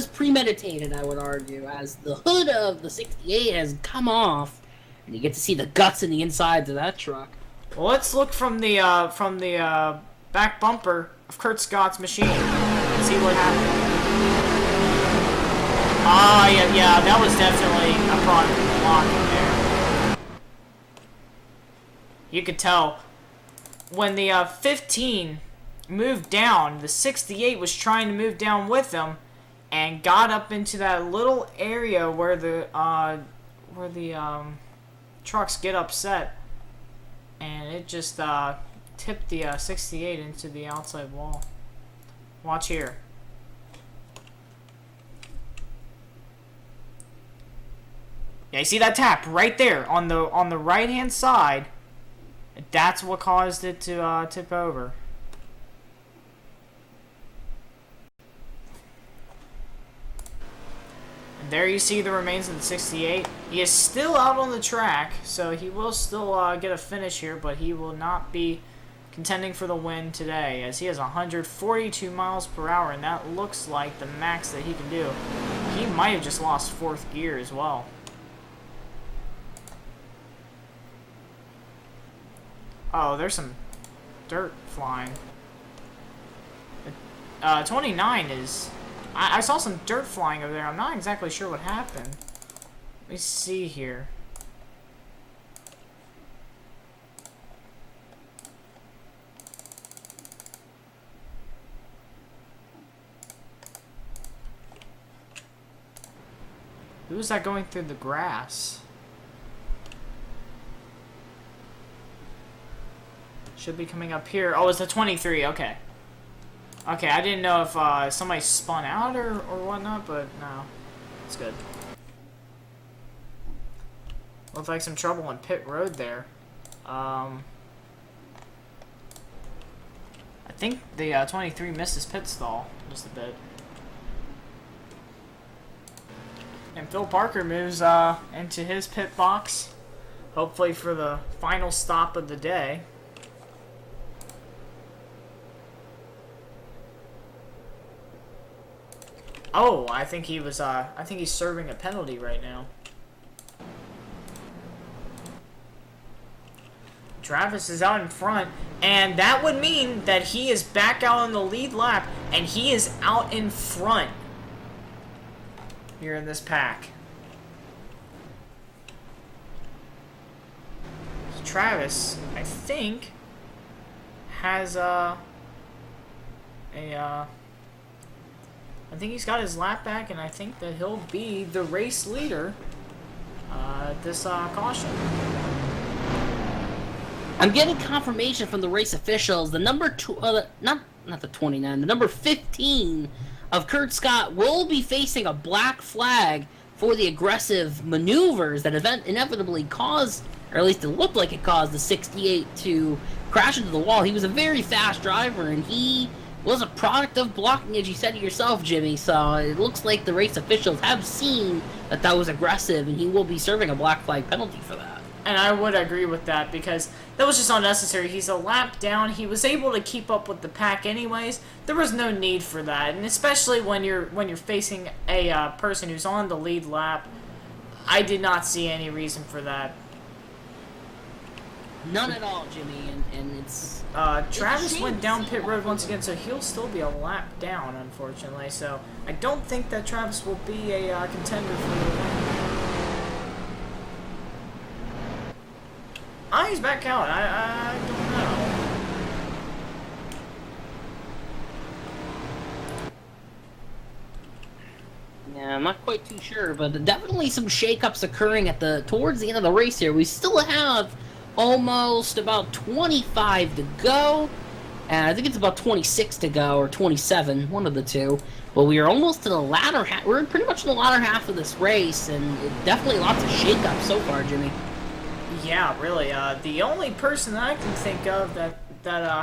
premeditated, I would argue, as the hood of the 68 has come off, and you get to see the guts in the insides of that truck. Well, let's look from the back bumper of Kurt Scott's machine and see what happened. Ah, yeah, that was definitely a product of blocking there. You could tell when the 15 moved down, the 68 was trying to move down with him, and got up into that little area where the trucks get upset, and it just tipped the 68 into the outside wall. Watch here. Yeah, you see that tap right there on the right hand side? That's what caused it to tip over. And there you see the remains of the 68. He is still out on the track, so he will still get a finish here, but he will not be contending for the win today, as he has 142 miles per hour, and that looks like the max that he can do. He might have just lost 4th gear as well. Oh, there's some dirt flying. 29 is... I saw some dirt flying over there. I'm not exactly sure what happened. Let me see here. Who's that going through the grass? Should be coming up here. Oh, it's the 23. Okay. Okay, I didn't know if somebody spun out or whatnot, but no. It's good. Looked like some trouble on pit road there. I think the 23 missed his pit stall just a bit. And Phil Parker moves into his pit box, hopefully for the final stop of the day. Oh, I think he was, I think he's serving a penalty right now. Travis is out in front, and that would mean that he is back out on the lead lap, and he is out in front here in this pack. Travis, I think, has I think he's got his lap back, and I think that he'll be the race leader at this caution. I'm getting confirmation from the race officials. The number not the 29, the number 15 of Kurt Scott will be facing a black flag for the aggressive maneuvers that inevitably caused, or at least it looked like it caused, the 68 to crash into the wall. He was a very fast driver, and he was a product of blocking, as you said yourself, Jimmy. So it looks like the race officials have seen that that was aggressive, and he will be serving a black flag penalty for that. And I would agree with that, because that was just unnecessary. He's a lap down. He was able to keep up with the pack anyways. There was no need for that, and especially when you're facing a person who's on the lead lap, I did not see any reason for that. None at all, Jimmy, and it's... Travis went down pit road once again, so he'll still be a lap down, unfortunately. So I don't think that Travis will be a contender for the win. He's back out. I don't know. Yeah, I'm not quite too sure, but definitely some shakeups occurring towards the end of the race here. We still have almost about 25 to go, and I think it's about 26 to go, or 27, one of the two. But we are almost to the latter half. We're pretty much in the latter half of this race, and definitely lots of shakeups so far, Jimmy. Yeah, really. The only person that I can think of that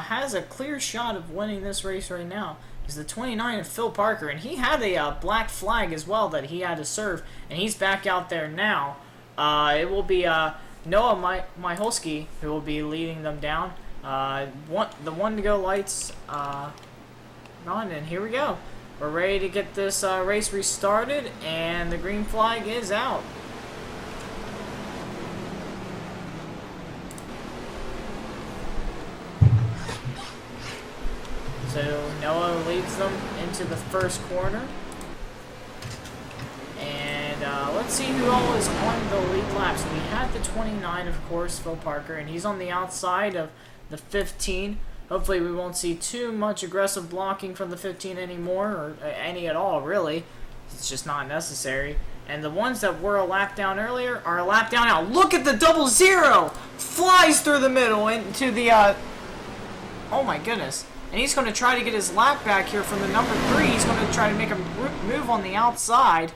has a clear shot of winning this race right now is the 29 of Phil Parker, and he had a black flag as well that he had to serve, and he's back out there now. It will be Noah Myholski who will be leading them down. The one to go lights on, and here we go. We're ready to get this race restarted, and the green flag is out. So Noah leads them into the first corner. And let's see who all is on the lead laps. We have the 29, of course, Phil Parker, and he's on the outside of the 15. Hopefully we won't see too much aggressive blocking from the 15 anymore, or any at all, really. It's just not necessary. And the ones that were a lap down earlier are a lap down now. Look at the 00! Flies through the middle into the... Oh my goodness. And he's going to try to get his lap back here from the number 3. He's going to try to make a move on the outside.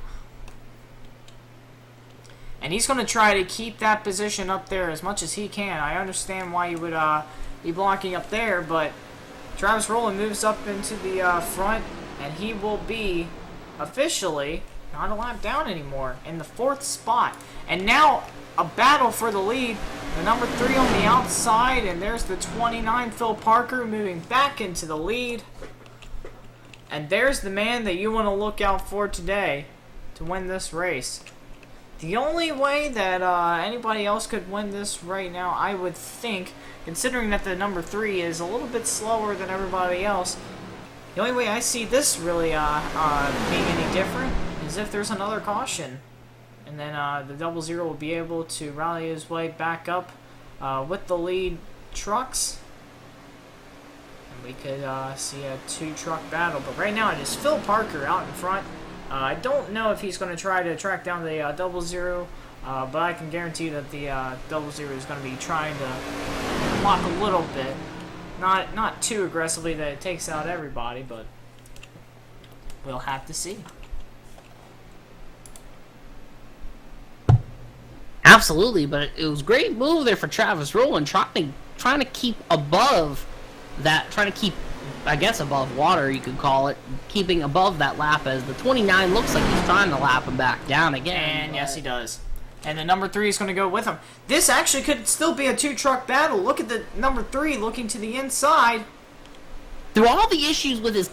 And he's going to try to keep that position up there as much as he can. I understand why you would be blocking up there, but Travis Rowland moves up into the front, and he will be officially not a lap down anymore in the 4th spot. And now a battle for the lead. The number 3 on the outside, and there's the 29, Phil Parker, moving back into the lead. And there's the man that you want to look out for today to win this race. The only way that anybody else could win this right now, I would think, considering that the number 3 is a little bit slower than everybody else, the only way I see this really being any different is if there's another caution. And then the 00 will be able to rally his way back up with the lead trucks. And we could see a 2-truck battle. But right now it is Phil Parker out in front. I don't know if he's going to try to track down the 00, but I can guarantee that the 00 is going to be trying to block a little bit. Not too aggressively that it takes out everybody, but we'll have to see. Absolutely, but it was a great move there for Travis Rowland, trying to keep above that, trying to keep, I guess, above water, you could call it, keeping above that lap, as the 29 looks like he's trying to lap him back down again. And yes, he does. And the number 3 is going to go with him. This actually could still be a 2-truck battle. Look at the number 3 looking to the inside. Through all the issues with his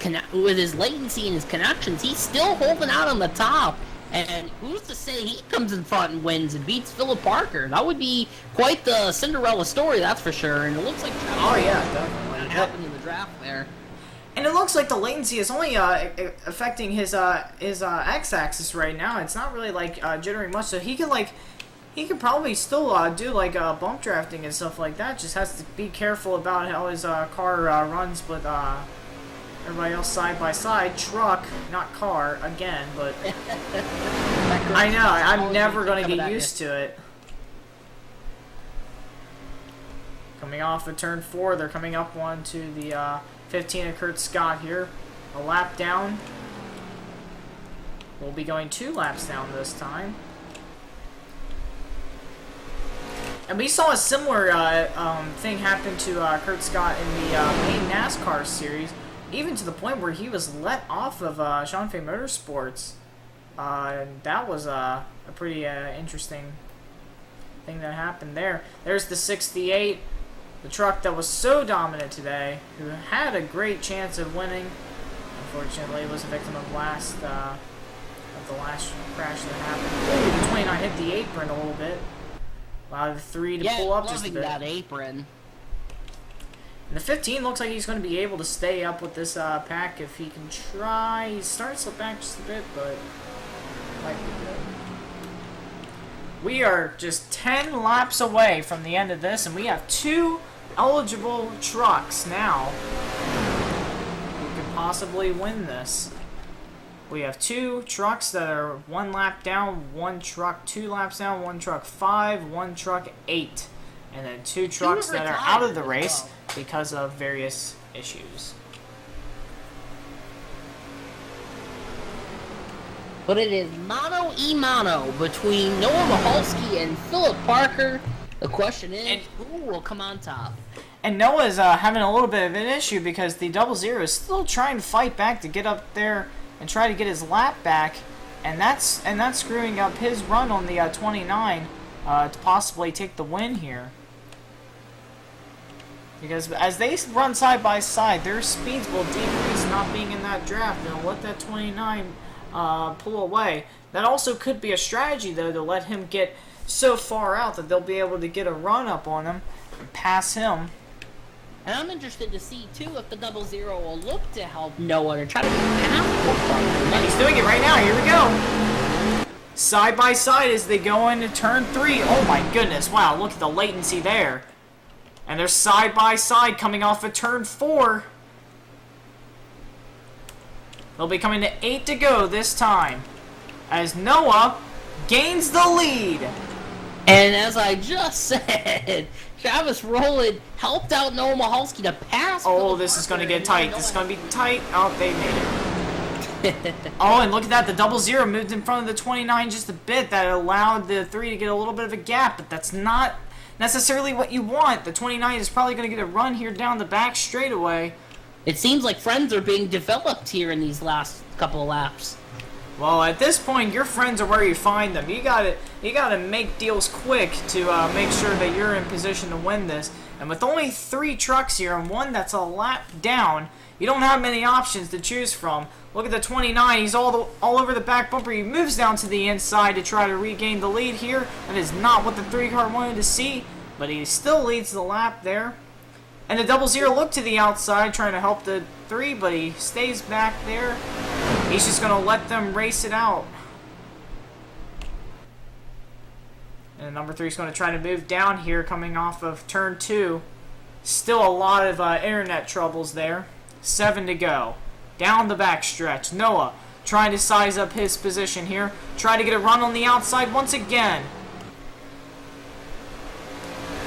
latency and his connections, he's still holding out on the top. And who's to say he comes in front and wins and beats Philip Parker? That would be quite the Cinderella story, that's for sure. And it looks like oh yeah, definitely what happened in the draft there. And it looks like the latency is only affecting his x-axis right now. It's not really like jittering much, so he could he could probably still do like bump drafting and stuff like that. Just has to be careful about how his car runs with everybody else side by side. Truck, not car, again, but I know, I'm never going to get used to it. Coming off of turn 4, they're coming up one to the 15 of Kurt Scott here. A lap down. We'll be going 2 laps down this time. And we saw a similar thing happen to Kurt Scott in the main NASCAR series, even to the point where he was let off of Sean Fay Motorsports. And that was a pretty interesting thing that happened there. There's the 68, the truck that was so dominant today, who had a great chance of winning. Unfortunately, was a victim of the last crash that happened. The 29 hit the apron a little bit. Allowed the 3 to pull up just a bit. That apron. And the 15 looks like he's going to be able to stay up with this pack if he can try. He starts to slip back just a bit, but might be good. We are just 10 laps away from the end of this, and we have 2 eligible trucks now who could possibly win this. We have 2 trucks that are 1 lap down, 1 truck 2 laps down, 1 truck 5, 1 truck 8. And then 2 trucks that are out of the race because of various issues. But it is mano-a-mano between Noah Mahalski and Philip Parker. The question is, who will come on top? And Noah's having a little bit of an issue because the 00 is still trying to fight back to get up there and try to get his lap back, and that's screwing up his run on the 29 to possibly take the win here. Because as they run side by side, their speeds will decrease not being in that draft, and let that 29 pull away. That also could be a strategy, though, to let him get so far out that they'll be able to get a run up on him and pass him. And I'm interested to see, too, if the 00 will look to help Noah or try to get He's doing it right now. Here we go. Side by side as they go into turn 3. Oh, my goodness. Wow, look at the latency there. And they're side by side coming off of turn 4. They'll be coming to 8 to go this time, as Noah gains the lead. And as I just said, Travis Rowland helped out Noah Mahalski to pass. Oh, this is going to get tight. This is going to be tight. Oh, they made it. Oh, and look at that. The 00 moved in front of the 29 just a bit. That allowed the 3 to get a little bit of a gap, but that's not necessarily what you want. The 29 is probably going to get a run here down the back straightaway. It seems like friends are being developed here in these last couple of laps. Well, at this point, your friends are where you find them. You gotta make deals quick to make sure that you're in position to win this. And with only 3 trucks here and 1 that's a lap down, you don't have many options to choose from. Look at the 29. He's all over the back bumper. He moves down to the inside to try to regain the lead here. That is not what the 3 car wanted to see, but he still leads the lap there. And the 00 looked to the outside trying to help the 3, but he stays back there. He's just going to let them race it out. And number 3 is going to try to move down here coming off of turn 2. Still a lot of internet troubles there. 7 to go. Down the back stretch. Noah trying to size up his position here. Try to get a run on the outside once again.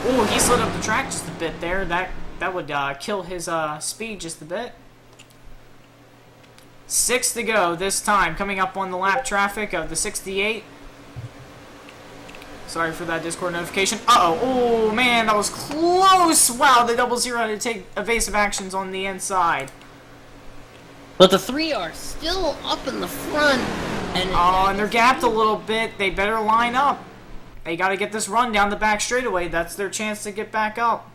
Ooh, he slid up the track just a bit there. That would kill his speed just a bit. 6 to go this time. Coming up on the lap traffic of the 68. Sorry for that Discord notification. Uh-oh. Oh, man, that was close. Wow, the 00 had to take evasive actions on the inside. But the 3 are still up in the front. And they're gapped a little bit. They better line up. They got to get this run down the back straightaway. That's their chance to get back up.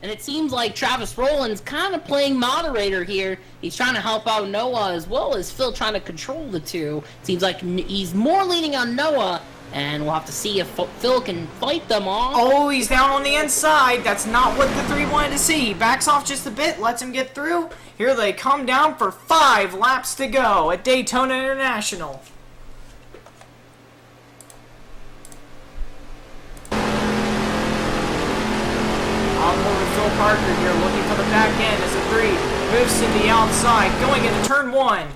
And it seems like Travis Rowland's kind of playing moderator here. He's trying to help out Noah as well as Phil trying to control the 2. Seems like he's more leaning on Noah, and we'll have to see if Phil can fight them off. Oh, he's down on the inside. That's not what the 3 wanted to see. He backs off just a bit, lets him get through. Here they come down for 5 laps to go at Daytona International. Phil Parker here, looking for the back end as the 3 moves to the outside, going into turn 1.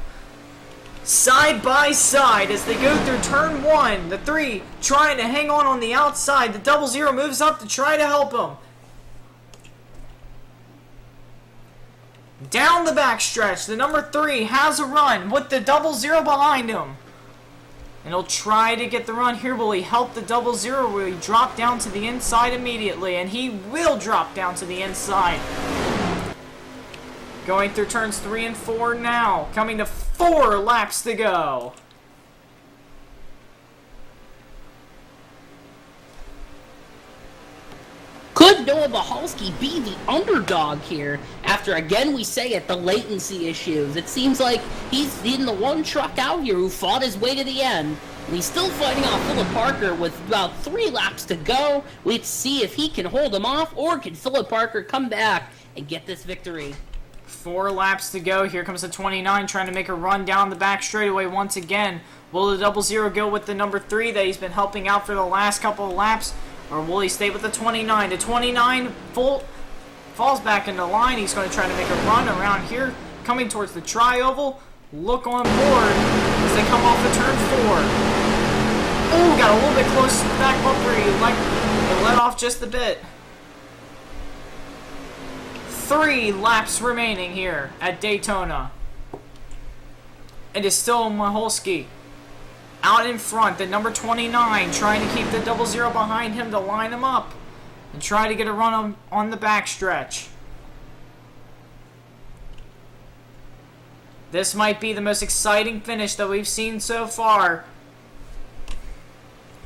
Side by side as they go through turn 1. The 3 trying to hang on the outside. The 00 moves up to try to help him. Down the backstretch, the number 3 has a run with the 00 behind him. And he'll try to get the run here. Will he help the 00? Will he drop down to the inside immediately? And he will drop down to the inside. Going through turns 3 and 4 now. Coming to 4 laps to go. Could Noah Mahalski be the underdog here after, again, we say it, the latency issues? It seems like he's in the one truck out here who fought his way to the end, and he's still fighting off Philip Parker with about 3 laps to go. Let's see if he can hold him off, or can Philip Parker come back and get this victory? 4 laps to go. Here comes the 29 trying to make a run down the back straightaway once again. Will the 00 go with the number 3 that he's been helping out for the last couple of laps? Or will he stay with the 29? The 29 falls back into line. He's going to try to make a run around here, coming towards the tri-oval. Look on board as they come off the turn 4. Oh, got a little bit close to the back bumper. He let off just a bit. 3 laps remaining here at Daytona. It is still Mahalski out in front, the number 29, trying to keep the 00 behind him to line him up and try to get a run on the backstretch. This might be the most exciting finish that we've seen so far.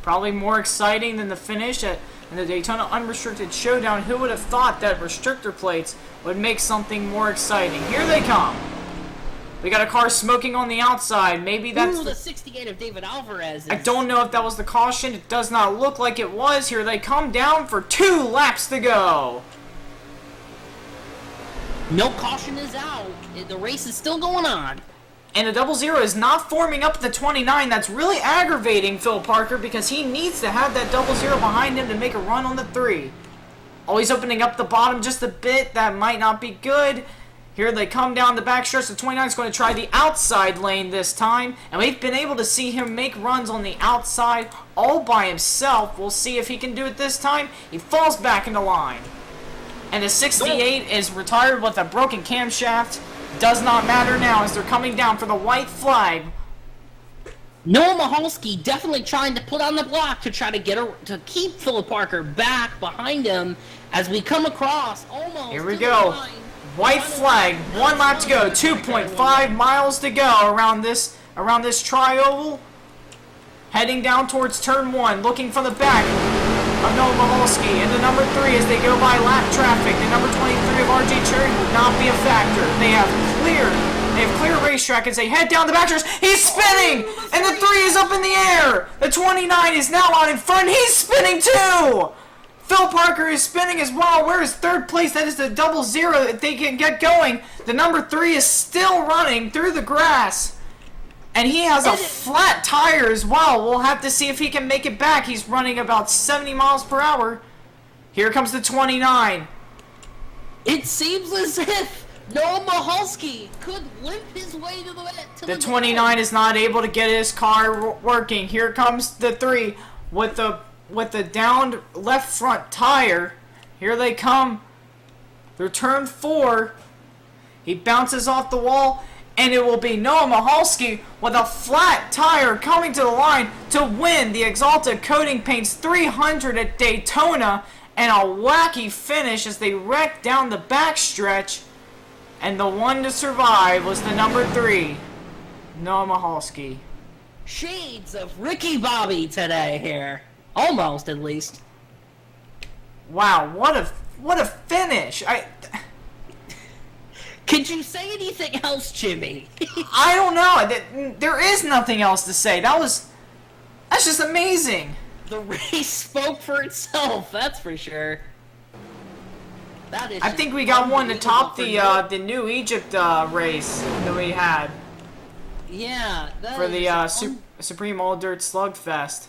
Probably more exciting than the finish in the Daytona Unrestricted Showdown. Who would have thought that restrictor plates would make something more exciting? Here they come. We got a car smoking on the outside. Maybe that's the 68 of David Alvarez. I don't know if that was the caution. It does not look like it was. Here they come down for 2 laps to go. No caution is out. The race is still going on. And the 00 is not forming up the 29. That's really aggravating Phil Parker because he needs to have that 00 behind him to make a run on the 3. Always opening up the bottom just a bit. That might not be good. Here they come down the backstretch. The 29 is going to try the outside lane this time. And we've been able to see him make runs on the outside all by himself. We'll see if he can do it this time. He falls back into line. And the 68 is retired with a broken camshaft. Does not matter now as they're coming down for the white flag. Noah Mahalski definitely trying to put on the block to try to to keep Philip Parker back behind him as we come across almost. Here we go. White flag, 1 lap to go, 2.5 miles to go around this tri-oval. Heading down towards turn 1, looking for the back of Noah Mahalski and the number 3 as they go by lap traffic. The number 23 of RJ Cherry will not be a factor. They have clear racetrack as they head down the backstretch. He's spinning, and the 3 is up in the air. The 29 is now out in front. He's spinning too. Phil Parker is spinning as well. Where is 3rd place? That is the 00 if they can get going. The number 3 is still running through the grass. And he has a flat tire as well. We'll have to see if he can make it back. He's running about 70 miles per hour. Here comes the 29. It seems as if Noah Mahalski could limp his way to the 29 is not able to get his car working. Here comes the 3 with the downed left front tire. Here they come. They're turn 4. He bounces off the wall, and it will be Noah Mahalski with a flat tire coming to the line to win the Axalta Coating Paints 300 at Daytona, and a wacky finish as they wreck down the backstretch. And the one to survive was the number 3, Noah Mahalski. Shades of Ricky Bobby today here. Almost, at least. Wow, what a finish! Could you say anything else, Jimmy? I don't know. There is nothing else to say. That's just amazing. The race spoke for itself. That's for sure. That is. I think we got one to top the New Egypt race that we had. Yeah. For the Supreme All Dirt Slugfest.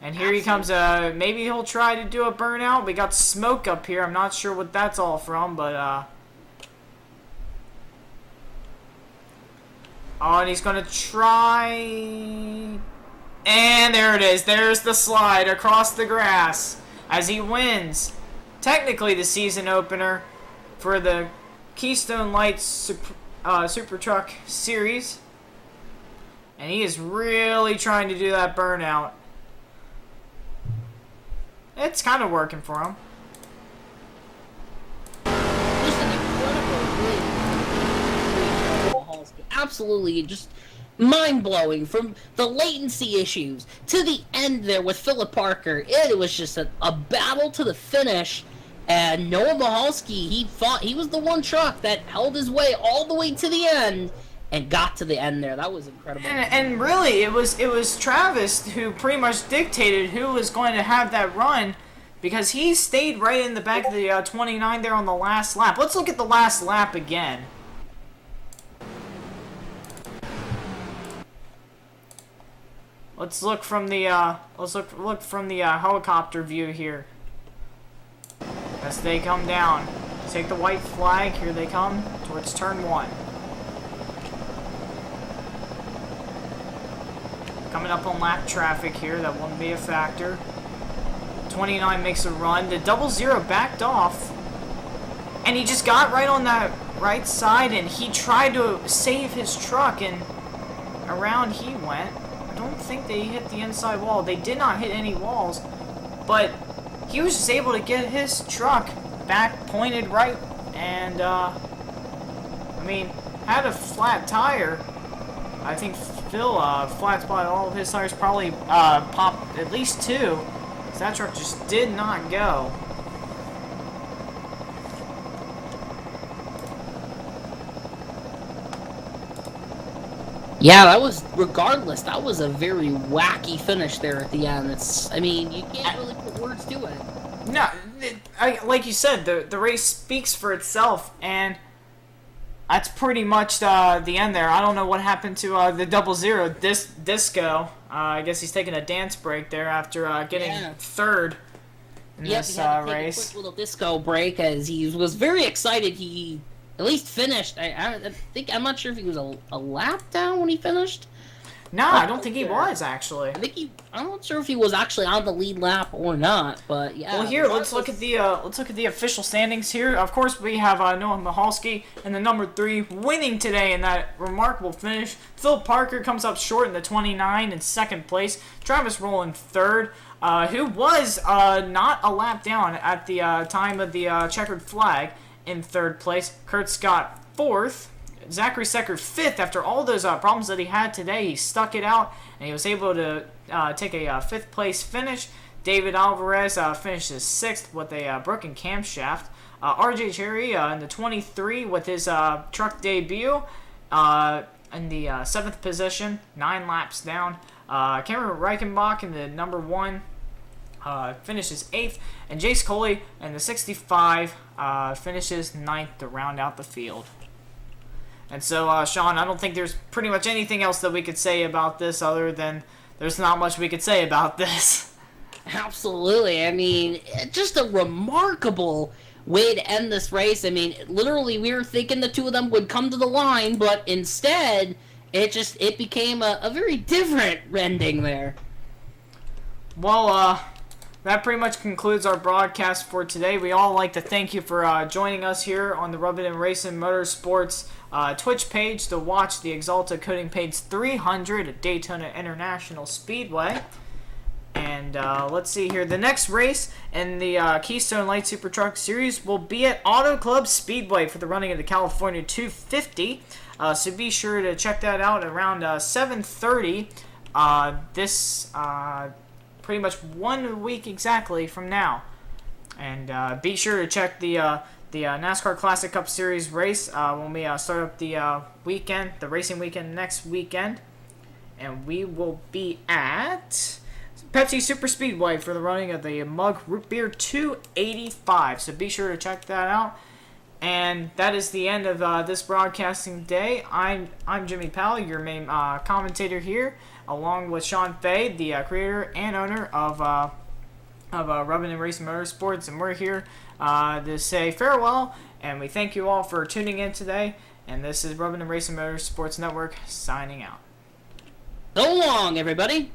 And here he comes. Maybe he'll try to do a burnout. We got smoke up here. I'm not sure what that's all from, but oh, and he's gonna try. And there it is. There's the slide across the grass as he wins. Technically, the season opener for the Keystone Light Supertruck Series. And he is really trying to do that burnout. It's kind of working for him. Just an incredible win. Absolutely, just mind-blowing. From the latency issues to the end there with Philip Parker, it was just a battle to the finish. And Noah Mahalski, he was the one truck that held his way all the way to the end and got to the end there. That was incredible. And really, it was Travis who pretty much dictated who was going to have that run, because he stayed right in the back of the 29 there on the last lap. Let's look at the last lap again. Let's look from the helicopter view here. As they come down, take the white flag. Here they come towards turn 1. Coming up on lap traffic here, that won't be a factor. 29 makes a run. The 00 backed off, and he just got right on that right side, and he tried to save his truck, and around he went. I don't think they hit the inside wall. They did not hit any walls, but he was just able to get his truck back pointed right, and I mean, had a flat tire. I think Phil flat spot all of his tires, probably popped at least 2. So that truck just did not go. Yeah, that was, regardless, that was a very wacky finish there at the end. I mean, you can't really put words to it. No, like you said, the race speaks for itself, and that's pretty much the end there. I don't know what happened to the 00 Disco. I guess he's taking a dance break there after getting third in this he had to take race. a quick little disco break as he was very excited. He at least finished. I think, I'm not sure if he was a lap down when he finished. No, I don't think he was, actually. I'm not sure if he was actually on the lead lap or not, but yeah. Well, here, let's look at the official standings here. Of course, we have Noah Mahalski in the number 3 winning today in that remarkable finish. Phil Parker comes up short in the 29 in second place. Travis Roll in third, who was not a lap down at the time of the checkered flag in third place. Kurt Scott fourth. Zachary Secker 5th. After all those problems that he had today, he stuck it out, and he was able to take a 5th place finish. David Alvarez finishes 6th with a broken camshaft. RJ Cherry in the 23 with his truck debut in the 7th position, 9 laps down. Cameron Reichenbach in the number 1 finishes 8th, and Jace Coley in the 65 finishes 9th to round out the field. And so, Sean, I don't think there's pretty much anything else that we could say about this other than there's not much we could say about this. Absolutely. I mean, just a remarkable way to end this race. I mean, literally, we were thinking the two of them would come to the line, but instead, it became a very different ending there. Well, that pretty much concludes our broadcast for today. We all like to thank you for joining us here on the Rubbin and Racin Motorsports Twitch page to watch the Axalta Coating Page 300 at Daytona International Speedway. And let's see here. The next race in the Keystone Light Supertruck Series will be at Auto Club Speedway for the running of the California 250. So be sure to check that out around 7:30 this pretty much 1 week exactly from now. And be sure to check the NASCAR Classic Cup Series race when we start up the weekend, the racing weekend next weekend. And we will be at Pepsi Super Speedway for the running of the Mug Root Beer 285. So be sure to check that out. And that is the end of this broadcasting day. I'm Jimmy Powell, your main commentator here, along with Sean Fay, the creator and owner of Rubbin and Racin Motorsports, and we're here to say farewell. And we thank you all for tuning in today. And this is Rubbin and Racin Motorsports Network signing out. So long, everybody.